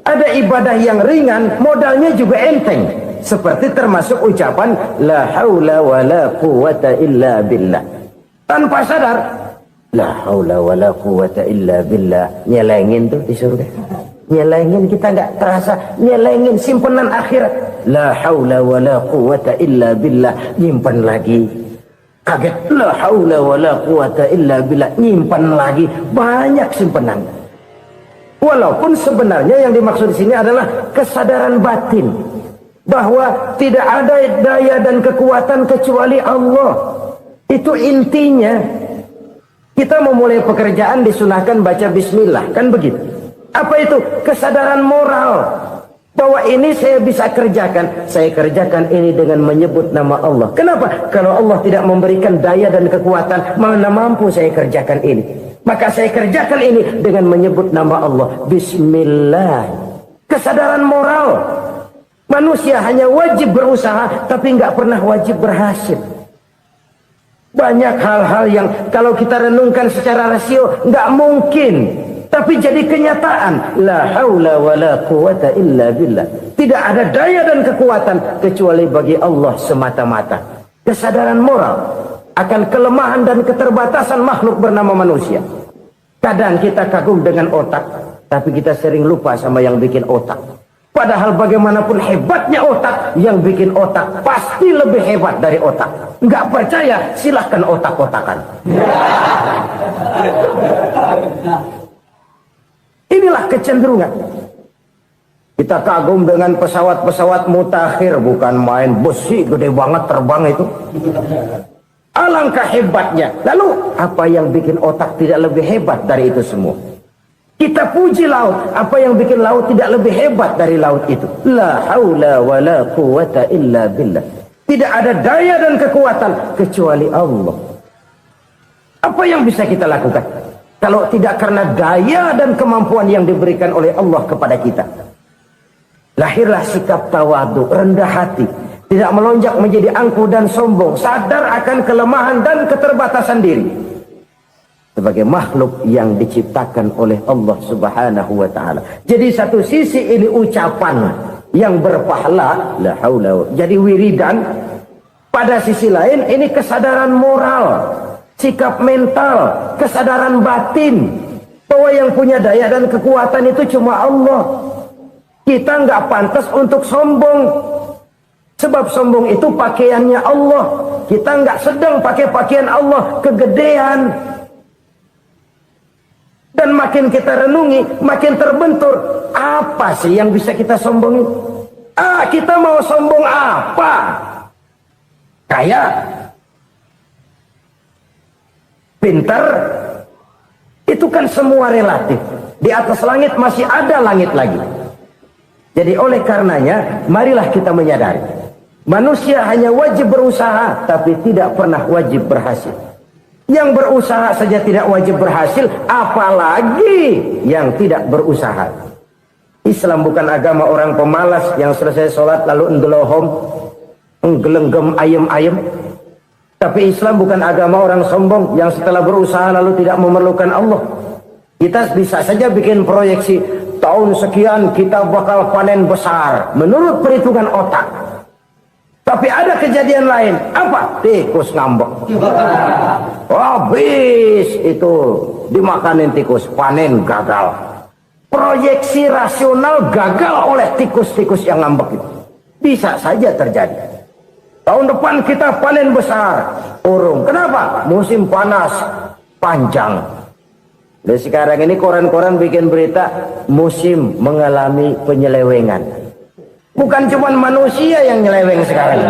S1: Ada ibadah yang ringan, modalnya juga enteng. Seperti termasuk ucapan la haula wa la quwwata illa billah. tanpa sadar. La haula wala quwata illa billah. Nyelengin tuh di surga. Nyelengin, kita nggak terasa. Nyelengin simpenan akhirat. La haula wala quwata illa billah. Nyimpan lagi. Kaget. La haula wala quwata illa billah. Nyimpan lagi. Banyak simpenan. Walaupun sebenarnya yang dimaksud di sini adalah kesadaran batin bahwa tidak ada daya dan kekuatan kecuali Allah. Itu intinya. Kita memulai pekerjaan disunahkan baca bismillah, kan begitu? Apa itu? Kesadaran moral bahwa ini saya bisa kerjakan. Saya kerjakan ini dengan menyebut nama Allah. Kenapa? Kalau Allah tidak memberikan daya dan kekuatan, mana mampu saya kerjakan ini. Maka saya kerjakan ini dengan menyebut nama Allah. Bismillah. Kesadaran moral. Manusia hanya wajib berusaha, tapi nggak pernah wajib berhasil. Banyak hal-hal yang kalau kita renungkan secara rasio nggak mungkin, tapi jadi kenyataan. La haula wala quwata illa billah. Tidak ada daya dan kekuatan kecuali bagi Allah semata-mata. Kesadaran moral akan kelemahan dan keterbatasan makhluk bernama manusia. Kadang kita kagum dengan otak, tapi kita sering lupa sama yang bikin otak. Padahal bagaimanapun hebatnya otak, yang bikin otak pasti lebih hebat dari otak. Nggak percaya, silahkan otak-otakan. Inilah kecenderungan. Kita kagum dengan pesawat-pesawat mutakhir, bukan main besi gede banget terbang itu. Alangkah hebatnya. Lalu apa yang bikin otak tidak lebih hebat dari itu semua? Kita puji laut, apa yang bikin laut tidak lebih hebat dari laut itu? La haula wala quwata illa billah. Tidak ada daya dan kekuatan kecuali Allah. Apa yang bisa kita lakukan kalau tidak karena daya dan kemampuan yang diberikan oleh Allah kepada kita? Lahirlah sikap tawadu, rendah hati, tidak melonjak menjadi angkuh dan sombong, sadar akan kelemahan dan keterbatasan diri. Sebagai makhluk yang diciptakan oleh Allah Subhanahu wa ta'ala. Jadi satu sisi ini ucapan yang berpahala, la haula, jadi wiridan. Pada sisi lain ini kesadaran moral, sikap mental, kesadaran batin bahwa yang punya daya dan kekuatan itu cuma Allah. Kita nggak pantas untuk sombong, sebab sombong itu pakaiannya Allah. Kita nggak sedang pakai pakaian Allah, kegedean. Dan makin kita renungi, makin terbentur. Apa sih yang bisa kita sombongin? Kita mau sombong apa? Kaya? Pintar? Itu kan semua relatif. Di atas langit masih ada langit lagi. Jadi oleh karenanya, marilah kita menyadari. Manusia hanya wajib berusaha, tapi tidak pernah wajib berhasil. Yang berusaha saja tidak wajib berhasil, apalagi yang tidak berusaha. Islam bukan agama orang pemalas yang selesai sholat lalu ngelohom, nggelenggem ayem-ayem. Tapi Islam bukan agama orang sombong yang setelah berusaha lalu tidak memerlukan Allah. Kita bisa saja bikin proyeksi, tahun sekian kita bakal panen besar menurut perhitungan otak. Tapi ada kejadian lain. Apa? Tikus ngambek. Habis itu dimakanin tikus, panen gagal. Proyeksi rasional gagal oleh tikus-tikus yang ngambek itu. Bisa saja terjadi. Tahun depan kita panen besar, urung. Kenapa? Musim panas panjang. Dan sekarang ini koran-koran bikin berita musim mengalami penyelewengan. Bukan cuma manusia yang nyeleweng sekarang.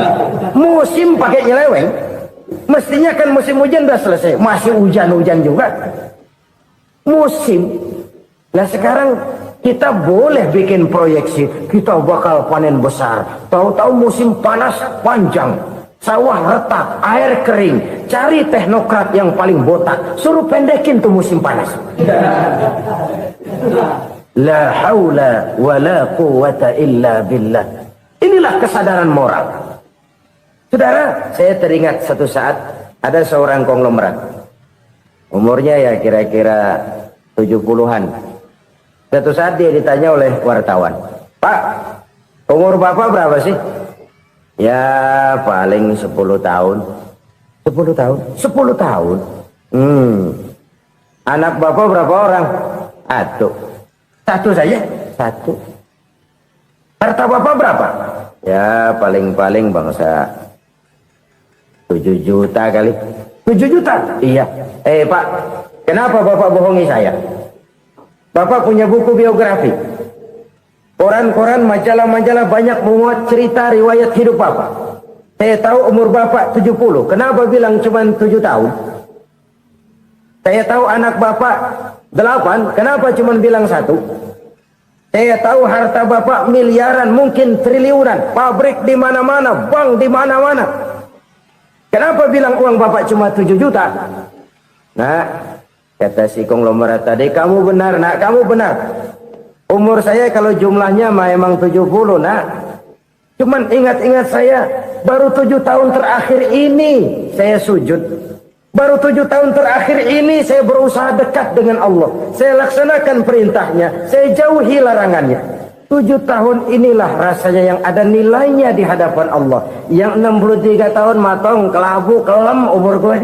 S1: Musim pakai nyeleweng. Mestinya kan musim hujan udah selesai. Masih hujan-hujan juga. Musim. Nah sekarang kita boleh bikin proyeksi. Kita bakal panen besar. Tahu-tahu musim panas panjang. Sawah retak, air kering. Cari teknokrat yang paling botak. Suruh pendekin tuh musim panas. La haula wa la quwata illa billah. Inilah kesadaran moral. Saudara, saya teringat satu saat ada seorang konglomerat. Umurnya ya kira-kira 70-an. Satu saat dia ditanya oleh wartawan, "Pak, umur Bapak berapa sih?" "Ya paling 10 tahun. 10 tahun. 10 tahun. Anak bapak berapa orang? Satu saja. Satu. Harta bapak berapa? Ya paling-paling bangsa 7 juta kali. 7 juta? Iya. Pak, kenapa bapak bohongi saya? Bapak punya buku biografi. Koran-koran, majalah-majalah banyak memuat cerita riwayat hidup bapak. Saya tahu umur bapak 70. Kenapa bilang cuma 7 tahun? Saya tahu anak bapak 8. Kenapa cuma bilang 1? Saya tahu harta bapak miliaran, mungkin triliunan. Pabrik di mana-mana, bank di mana-mana. Kenapa bilang uang bapak cuma 7 juta? Nah, kata si konglomerat tadi, kamu benar nak, kamu benar. Umur saya kalau jumlahnya memang 70 nak. Cuman ingat-ingat saya, baru 7 tahun terakhir ini saya sujud. Baru 7 tahun terakhir ini saya berusaha dekat dengan Allah. Saya laksanakan perintahnya, saya jauhi larangannya. 7 tahun inilah rasanya yang ada nilainya di hadapan Allah. Yang 63 tahun matong, kelabu, kelem umur gue.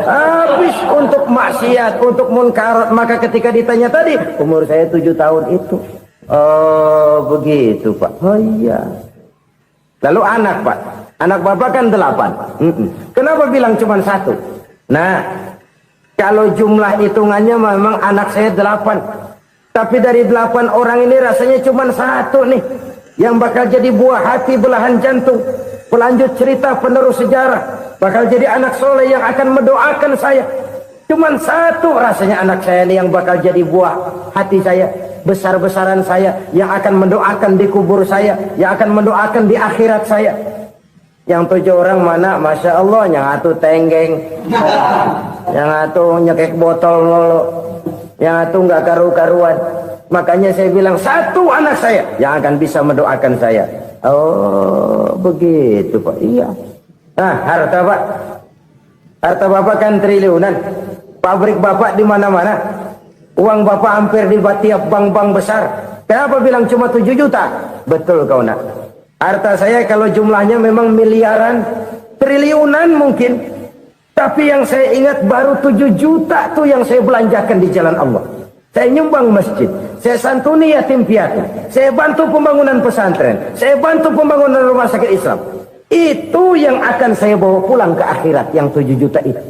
S1: Habis untuk maksiat, untuk munkarat. Maka ketika ditanya tadi, umur saya 7 tahun itu. Oh begitu Pak. Oh iya. Lalu anak Pak. Anak bapak kan 8. Kenapa bilang cuma 1? Nah, kalau jumlah hitungannya memang anak saya 8. Tapi dari 8 orang ini rasanya cuma 1 nih yang bakal jadi buah hati, belahan jantung, pelanjut cerita, penerus sejarah, bakal jadi anak soleh yang akan mendoakan saya. Cuma 1 rasanya anak saya ini yang bakal jadi buah hati saya, besar-besaran saya, yang akan mendoakan di kubur saya, yang akan mendoakan di akhirat saya. Yang 7 orang mana? Masya Allah, yang atu tenggeng, yang atu nyekek botol lolo, yang itu nggak karu-karuan. Makanya saya bilang 1 anak saya yang akan bisa mendoakan saya. Oh begitu Pak. Iya. Nah harta Pak, harta bapak kan triliunan. Pabrik bapak di mana-mana. Uang bapak hampir di tiap bank-bank besar. Kenapa bilang cuma 7 juta? Betul kau nak. Harta saya kalau jumlahnya memang miliaran, triliunan mungkin. Tapi yang saya ingat baru 7 juta tuh yang saya belanjakan di jalan Allah. Saya nyumbang masjid, saya santuni yatim piatu, saya bantu pembangunan pesantren, saya bantu pembangunan rumah sakit Islam. Itu yang akan saya bawa pulang ke akhirat, yang 7 juta itu.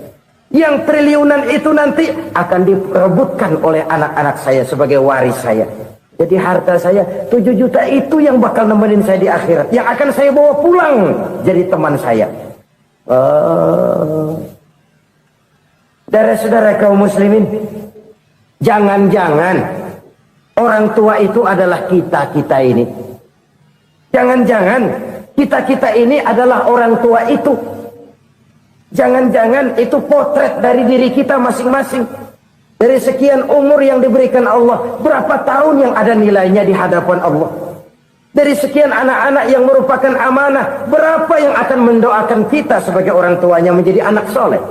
S1: Yang triliunan itu nanti akan diperebutkan oleh anak-anak saya sebagai waris saya. Jadi harta saya 7 juta itu yang bakal nemenin saya di akhirat, yang akan saya bawa pulang jadi teman saya. Saudara-saudara kaum muslimin, jangan-jangan orang tua itu adalah kita-kita ini. Jangan-jangan kita-kita ini adalah orang tua itu. Jangan-jangan itu potret dari diri kita masing-masing. Dari sekian umur yang diberikan Allah, berapa tahun yang ada nilainya di hadapan Allah. Dari sekian anak-anak yang merupakan amanah, berapa yang akan mendoakan kita sebagai orang tuanya menjadi anak soleh.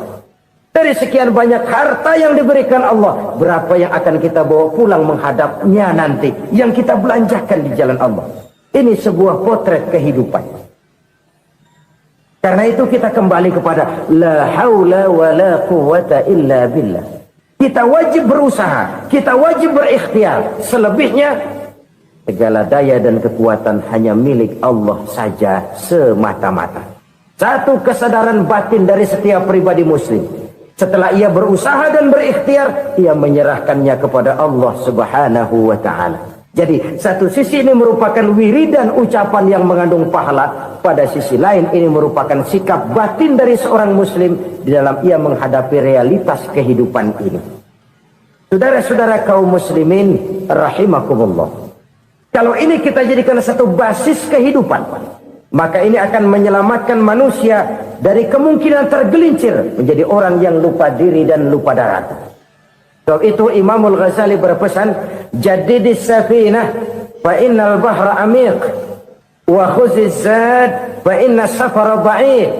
S1: Dari sekian banyak harta yang diberikan Allah, berapa yang akan kita bawa pulang menghadapnya nanti, yang kita belanjakan di jalan Allah. Ini sebuah potret kehidupan. Karena itu kita kembali kepada la haula wa la quwwata illa billah. Kita wajib berusaha, kita wajib berikhtiar. Selebihnya segala daya dan kekuatan hanya milik Allah saja semata-mata. Satu kesadaran batin dari setiap pribadi muslim. Setelah ia berusaha dan berikhtiar, ia menyerahkannya kepada Allah Subhanahu wa ta'ala. Jadi satu sisi ini merupakan wiridan ucapan yang mengandung pahala. Pada sisi lain ini merupakan sikap batin dari seorang muslim di dalam ia menghadapi realitas kehidupan ini. Saudara-saudara kaum muslimin rahimakumullah. Kalau ini kita jadikan satu basis kehidupan, maka ini akan menyelamatkan manusia dari kemungkinan tergelincir menjadi orang yang lupa diri dan lupa darat. Sebab itu Imamul Ghazali berpesan, jadidis safinah fa innal bahra amiq wa khuziz zad fa inna safara ba'id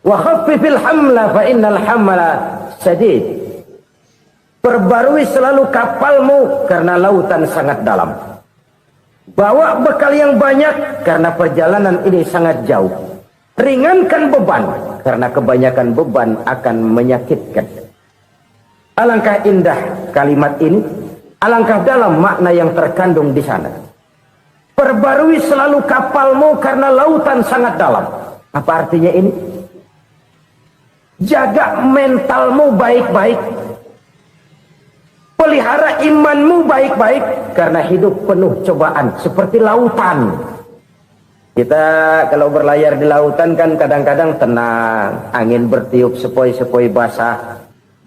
S1: wa khaffifil hamla fa innal hamla sadid. Perbarui selalu kapalmu karena lautan sangat dalam. Bawa bekal yang banyak karena perjalanan ini sangat jauh. Ringankan beban karena kebanyakan beban akan menyakitkan. Alangkah indah kalimat ini, alangkah dalam makna yang terkandung di sana. Perbarui selalu kapalmu karena lautan sangat dalam. Apa artinya ini? Jaga mentalmu baik-baik. Pelihara imanmu baik-baik karena hidup penuh cobaan seperti lautan. Kita kalau berlayar di lautan kan kadang-kadang tenang, angin bertiup sepoi-sepoi basah.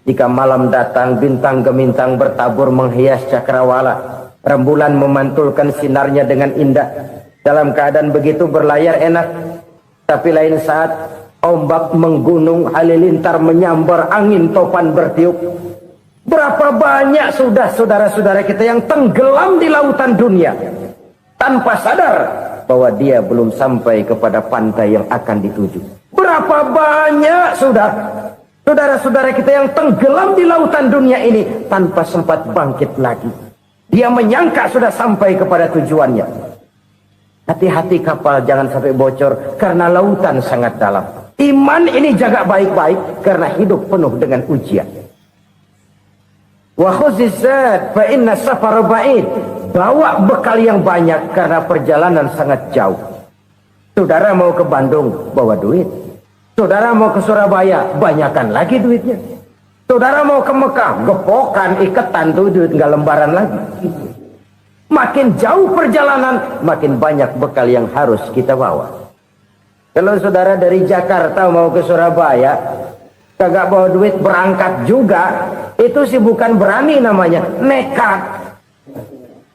S1: Jika malam datang, bintang gemintang bertabur menghias cakrawala. Rembulan memantulkan sinarnya dengan indah. Dalam keadaan begitu berlayar enak. Tapi lain saat ombak menggunung, halilintar menyambar, angin topan bertiup. Berapa banyak sudah saudara-saudara kita yang tenggelam di lautan dunia tanpa sadar bahwa dia belum sampai kepada pantai yang akan dituju. Berapa banyak sudah saudara-saudara kita yang tenggelam di lautan dunia ini tanpa sempat bangkit lagi. Dia menyangka sudah sampai kepada tujuannya. Hati-hati kapal jangan sampai bocor karena lautan sangat dalam. Iman ini jaga baik-baik karena hidup penuh dengan ujian. Wa khuzizat fa inna safara ba'id. Bawa bekal yang banyak karena perjalanan sangat jauh. Saudara mau ke Bandung, bawa duit. Saudara mau ke Surabaya, banyakkan lagi duitnya. Saudara mau ke Mekah, gepokan, iketan tuh duit nggak lembaran lagi. Makin jauh perjalanan, makin banyak bekal yang harus kita bawa. Kalau saudara dari Jakarta mau ke Surabaya, kagak bawa duit berangkat juga, itu sih bukan berani namanya, nekat.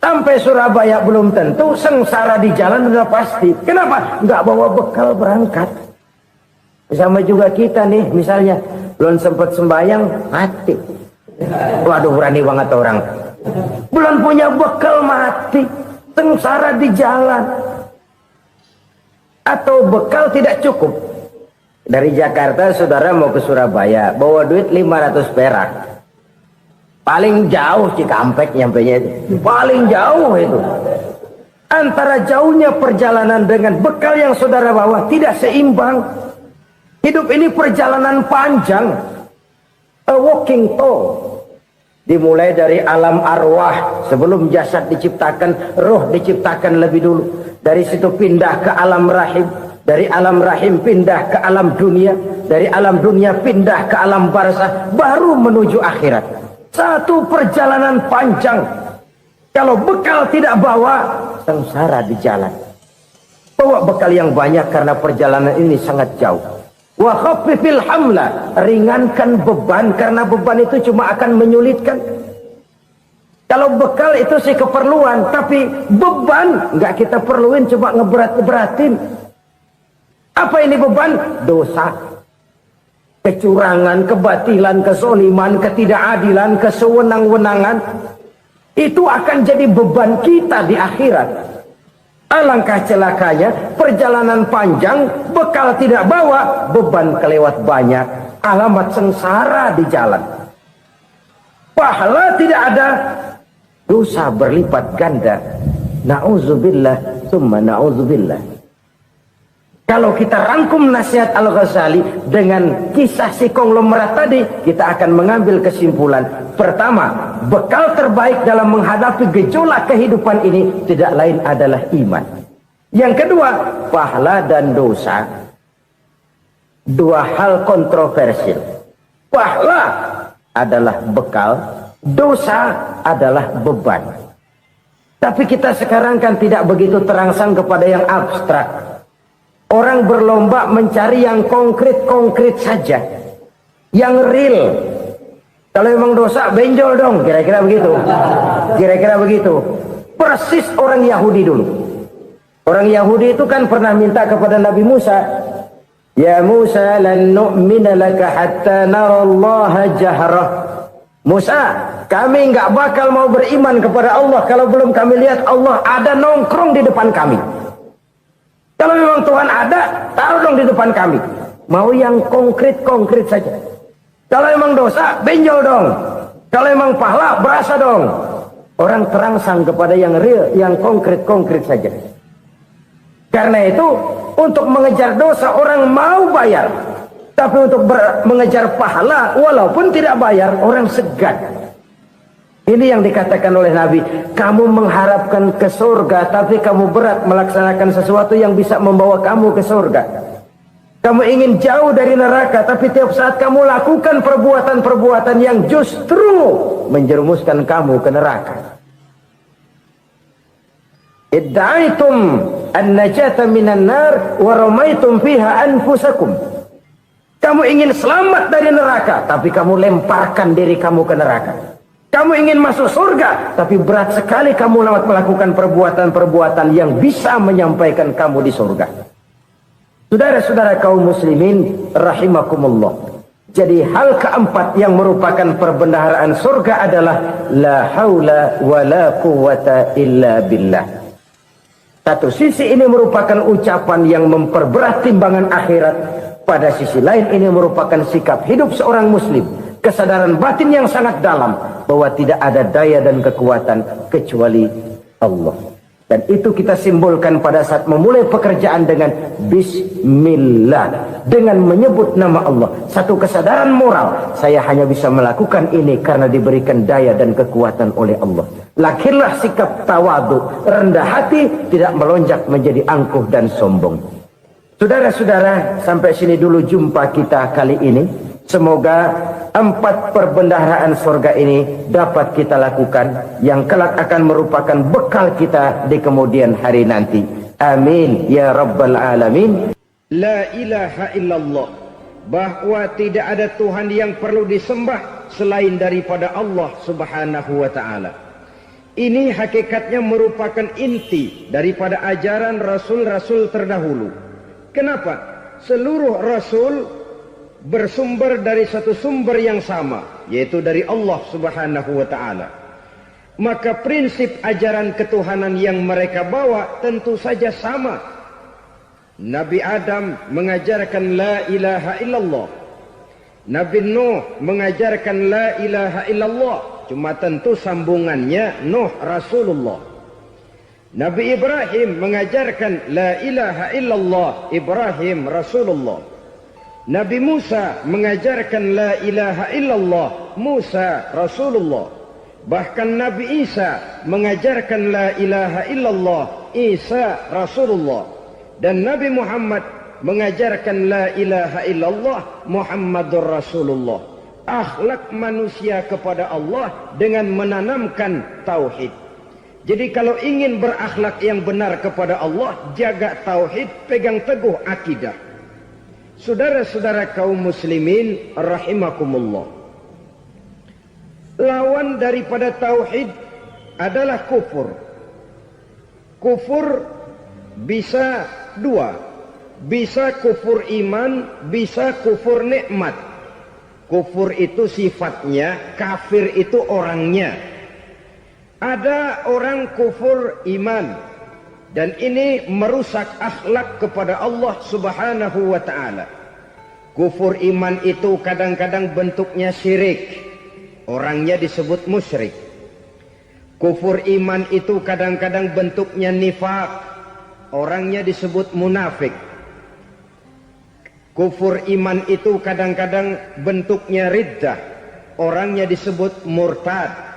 S1: Sampai Surabaya belum tentu, sengsara di jalan sudah pasti. Kenapa? Nggak bawa bekal berangkat. Sama juga kita nih, misalnya belum sempat sembahyang, mati. Waduh, berani banget orang. Belum punya bekal, mati. Sengsara di jalan. Atau bekal tidak cukup. Dari Jakarta saudara mau ke Surabaya, bawa duit 500 perak. Paling jauh Cikampek nyampenya itu. Paling jauh itu. Antara jauhnya perjalanan dengan bekal yang saudara bawa tidak seimbang. Hidup ini perjalanan panjang. A walking tour. Dimulai dari alam arwah. Sebelum jasad diciptakan, roh diciptakan lebih dulu. Dari situ pindah ke alam rahim. Dari alam rahim pindah ke alam dunia. Dari alam dunia pindah ke alam barzah. Baru menuju akhirat. Satu perjalanan panjang. Kalau bekal tidak bawa, sengsara di jalan. Bawa bekal yang banyak karena perjalanan ini sangat jauh. Wa khaffifil hamla, ringankan beban karena beban itu cuma akan menyulitkan. Kalau bekal itu sih keperluan, tapi beban nggak kita perluin, coba ngeberat-beratin. Apa ini beban? Dosa. Kecurangan, kebatilan, kesoliman, ketidakadilan, kesewenang-wenangan. Itu akan jadi beban kita di akhirat. Alangkah celakanya, perjalanan panjang, bekal tidak bawa, beban kelewat banyak. Alamat sengsara di jalan. Pahala tidak ada, dosa berlipat ganda. Na'udzubillah, summa na'udzubillah. Kalau kita rangkum nasihat Al-Ghazali dengan kisah si konglomerat tadi, kita akan mengambil kesimpulan. Pertama, bekal terbaik dalam menghadapi gejolak kehidupan ini tidak lain adalah iman. Yang kedua, pahala dan dosa. Dua hal kontroversial. Pahala adalah bekal, dosa adalah beban. Tapi kita sekarang kan tidak begitu terangsang kepada yang abstrak. Orang berlomba mencari yang konkret-konkret saja. Yang real. Kalau memang dosa, benjol dong. Kira-kira begitu. Kira-kira begitu. Persis orang Yahudi dulu. Orang Yahudi itu kan pernah minta kepada Nabi Musa. Ya Musa, lan nu'mina laka hatta narallaha jahrah. Musa, kami nggak bakal mau beriman kepada Allah kalau belum kami lihat Allah ada nongkrong di depan kami. Kalau memang Tuhan ada, taruh dong di depan kami. Mau yang konkret-konkret saja. Kalau memang dosa, benjol dong. Kalau memang pahala, berasa dong. Orang terangsang kepada yang real, yang konkret-konkret saja. Karena itu, untuk mengejar dosa, orang mau bayar. Tapi untuk mengejar pahala walaupun tidak bayar, orang segan. Ini yang dikatakan oleh Nabi, kamu mengharapkan ke surga tapi kamu berat melaksanakan sesuatu yang bisa membawa kamu ke surga. Kamu ingin jauh dari neraka tapi tiap saat kamu lakukan perbuatan-perbuatan yang justru menjerumuskan kamu ke neraka. Idda'aitum an-najata minan nar wa ramaitum fiha anfusakum. Kamu ingin selamat dari neraka, tapi kamu lemparkan diri kamu ke neraka. Kamu ingin masuk surga, tapi berat sekali kamu melakukan perbuatan-perbuatan yang bisa menyampaikan kamu di surga. Saudara-saudara kaum muslimin rahimakumullah. Jadi hal keempat yang merupakan perbendaharaan surga adalah la haula wa la quwwata illa billah. Satu sisi ini merupakan ucapan yang memperberat timbangan akhirat. Pada sisi lain ini merupakan sikap hidup seorang muslim. Kesadaran batin yang sangat dalam bahwa tidak ada daya dan kekuatan kecuali Allah. Dan itu kita simbolkan pada saat memulai pekerjaan dengan Bismillah. Dengan menyebut nama Allah. Satu kesadaran moral. Saya hanya bisa melakukan ini karena diberikan daya dan kekuatan oleh Allah. Lahirlah sikap tawadu, rendah hati, tidak melonjak menjadi angkuh dan sombong. Saudara-saudara, sampai sini dulu jumpa kita kali ini. Semoga 4 perbendaharaan surga ini dapat kita lakukan, yang kelak akan merupakan bekal kita di kemudian hari nanti. Amin ya rabbal alamin. La ilaha illallah, bahwa tidak ada Tuhan yang perlu disembah selain daripada Allah subhanahu wa ta'ala. Ini hakikatnya merupakan inti daripada ajaran rasul-rasul terdahulu. Kenapa? Seluruh rasul bersumber dari satu sumber yang sama, yaitu dari Allah subhanahu wa ta'ala. Maka prinsip ajaran ketuhanan yang mereka bawa tentu saja sama. Nabi Adam mengajarkan la ilaha illallah. Nabi Nuh mengajarkan la ilaha illallah. Cuma tentu sambungannya Nuh Rasulullah. Nabi Ibrahim mengajarkan la ilaha illallah, Ibrahim Rasulullah. Nabi Musa mengajarkan la ilaha illallah, Musa Rasulullah. Bahkan Nabi Isa mengajarkan la ilaha illallah, Isa Rasulullah. Dan Nabi Muhammad mengajarkan la ilaha illallah, Muhammadur Rasulullah. Akhlak manusia kepada Allah dengan menanamkan tauhid. Jadi kalau ingin berakhlak yang benar kepada Allah, jaga tauhid, pegang teguh akidah. Saudara-saudara kaum muslimin rahimakumullah. Lawan daripada tauhid adalah kufur. Kufur bisa 2. Bisa kufur iman, bisa kufur nikmat. Kufur itu sifatnya, kafir itu orangnya. Ada orang kufur iman, dan ini merusak akhlak kepada Allah subhanahu wa ta'ala. Kufur iman itu kadang-kadang bentuknya syirik, orangnya disebut musyrik. Kufur iman itu kadang-kadang bentuknya nifaq, orangnya disebut munafik. Kufur iman itu kadang-kadang bentuknya riddah, orangnya disebut murtad.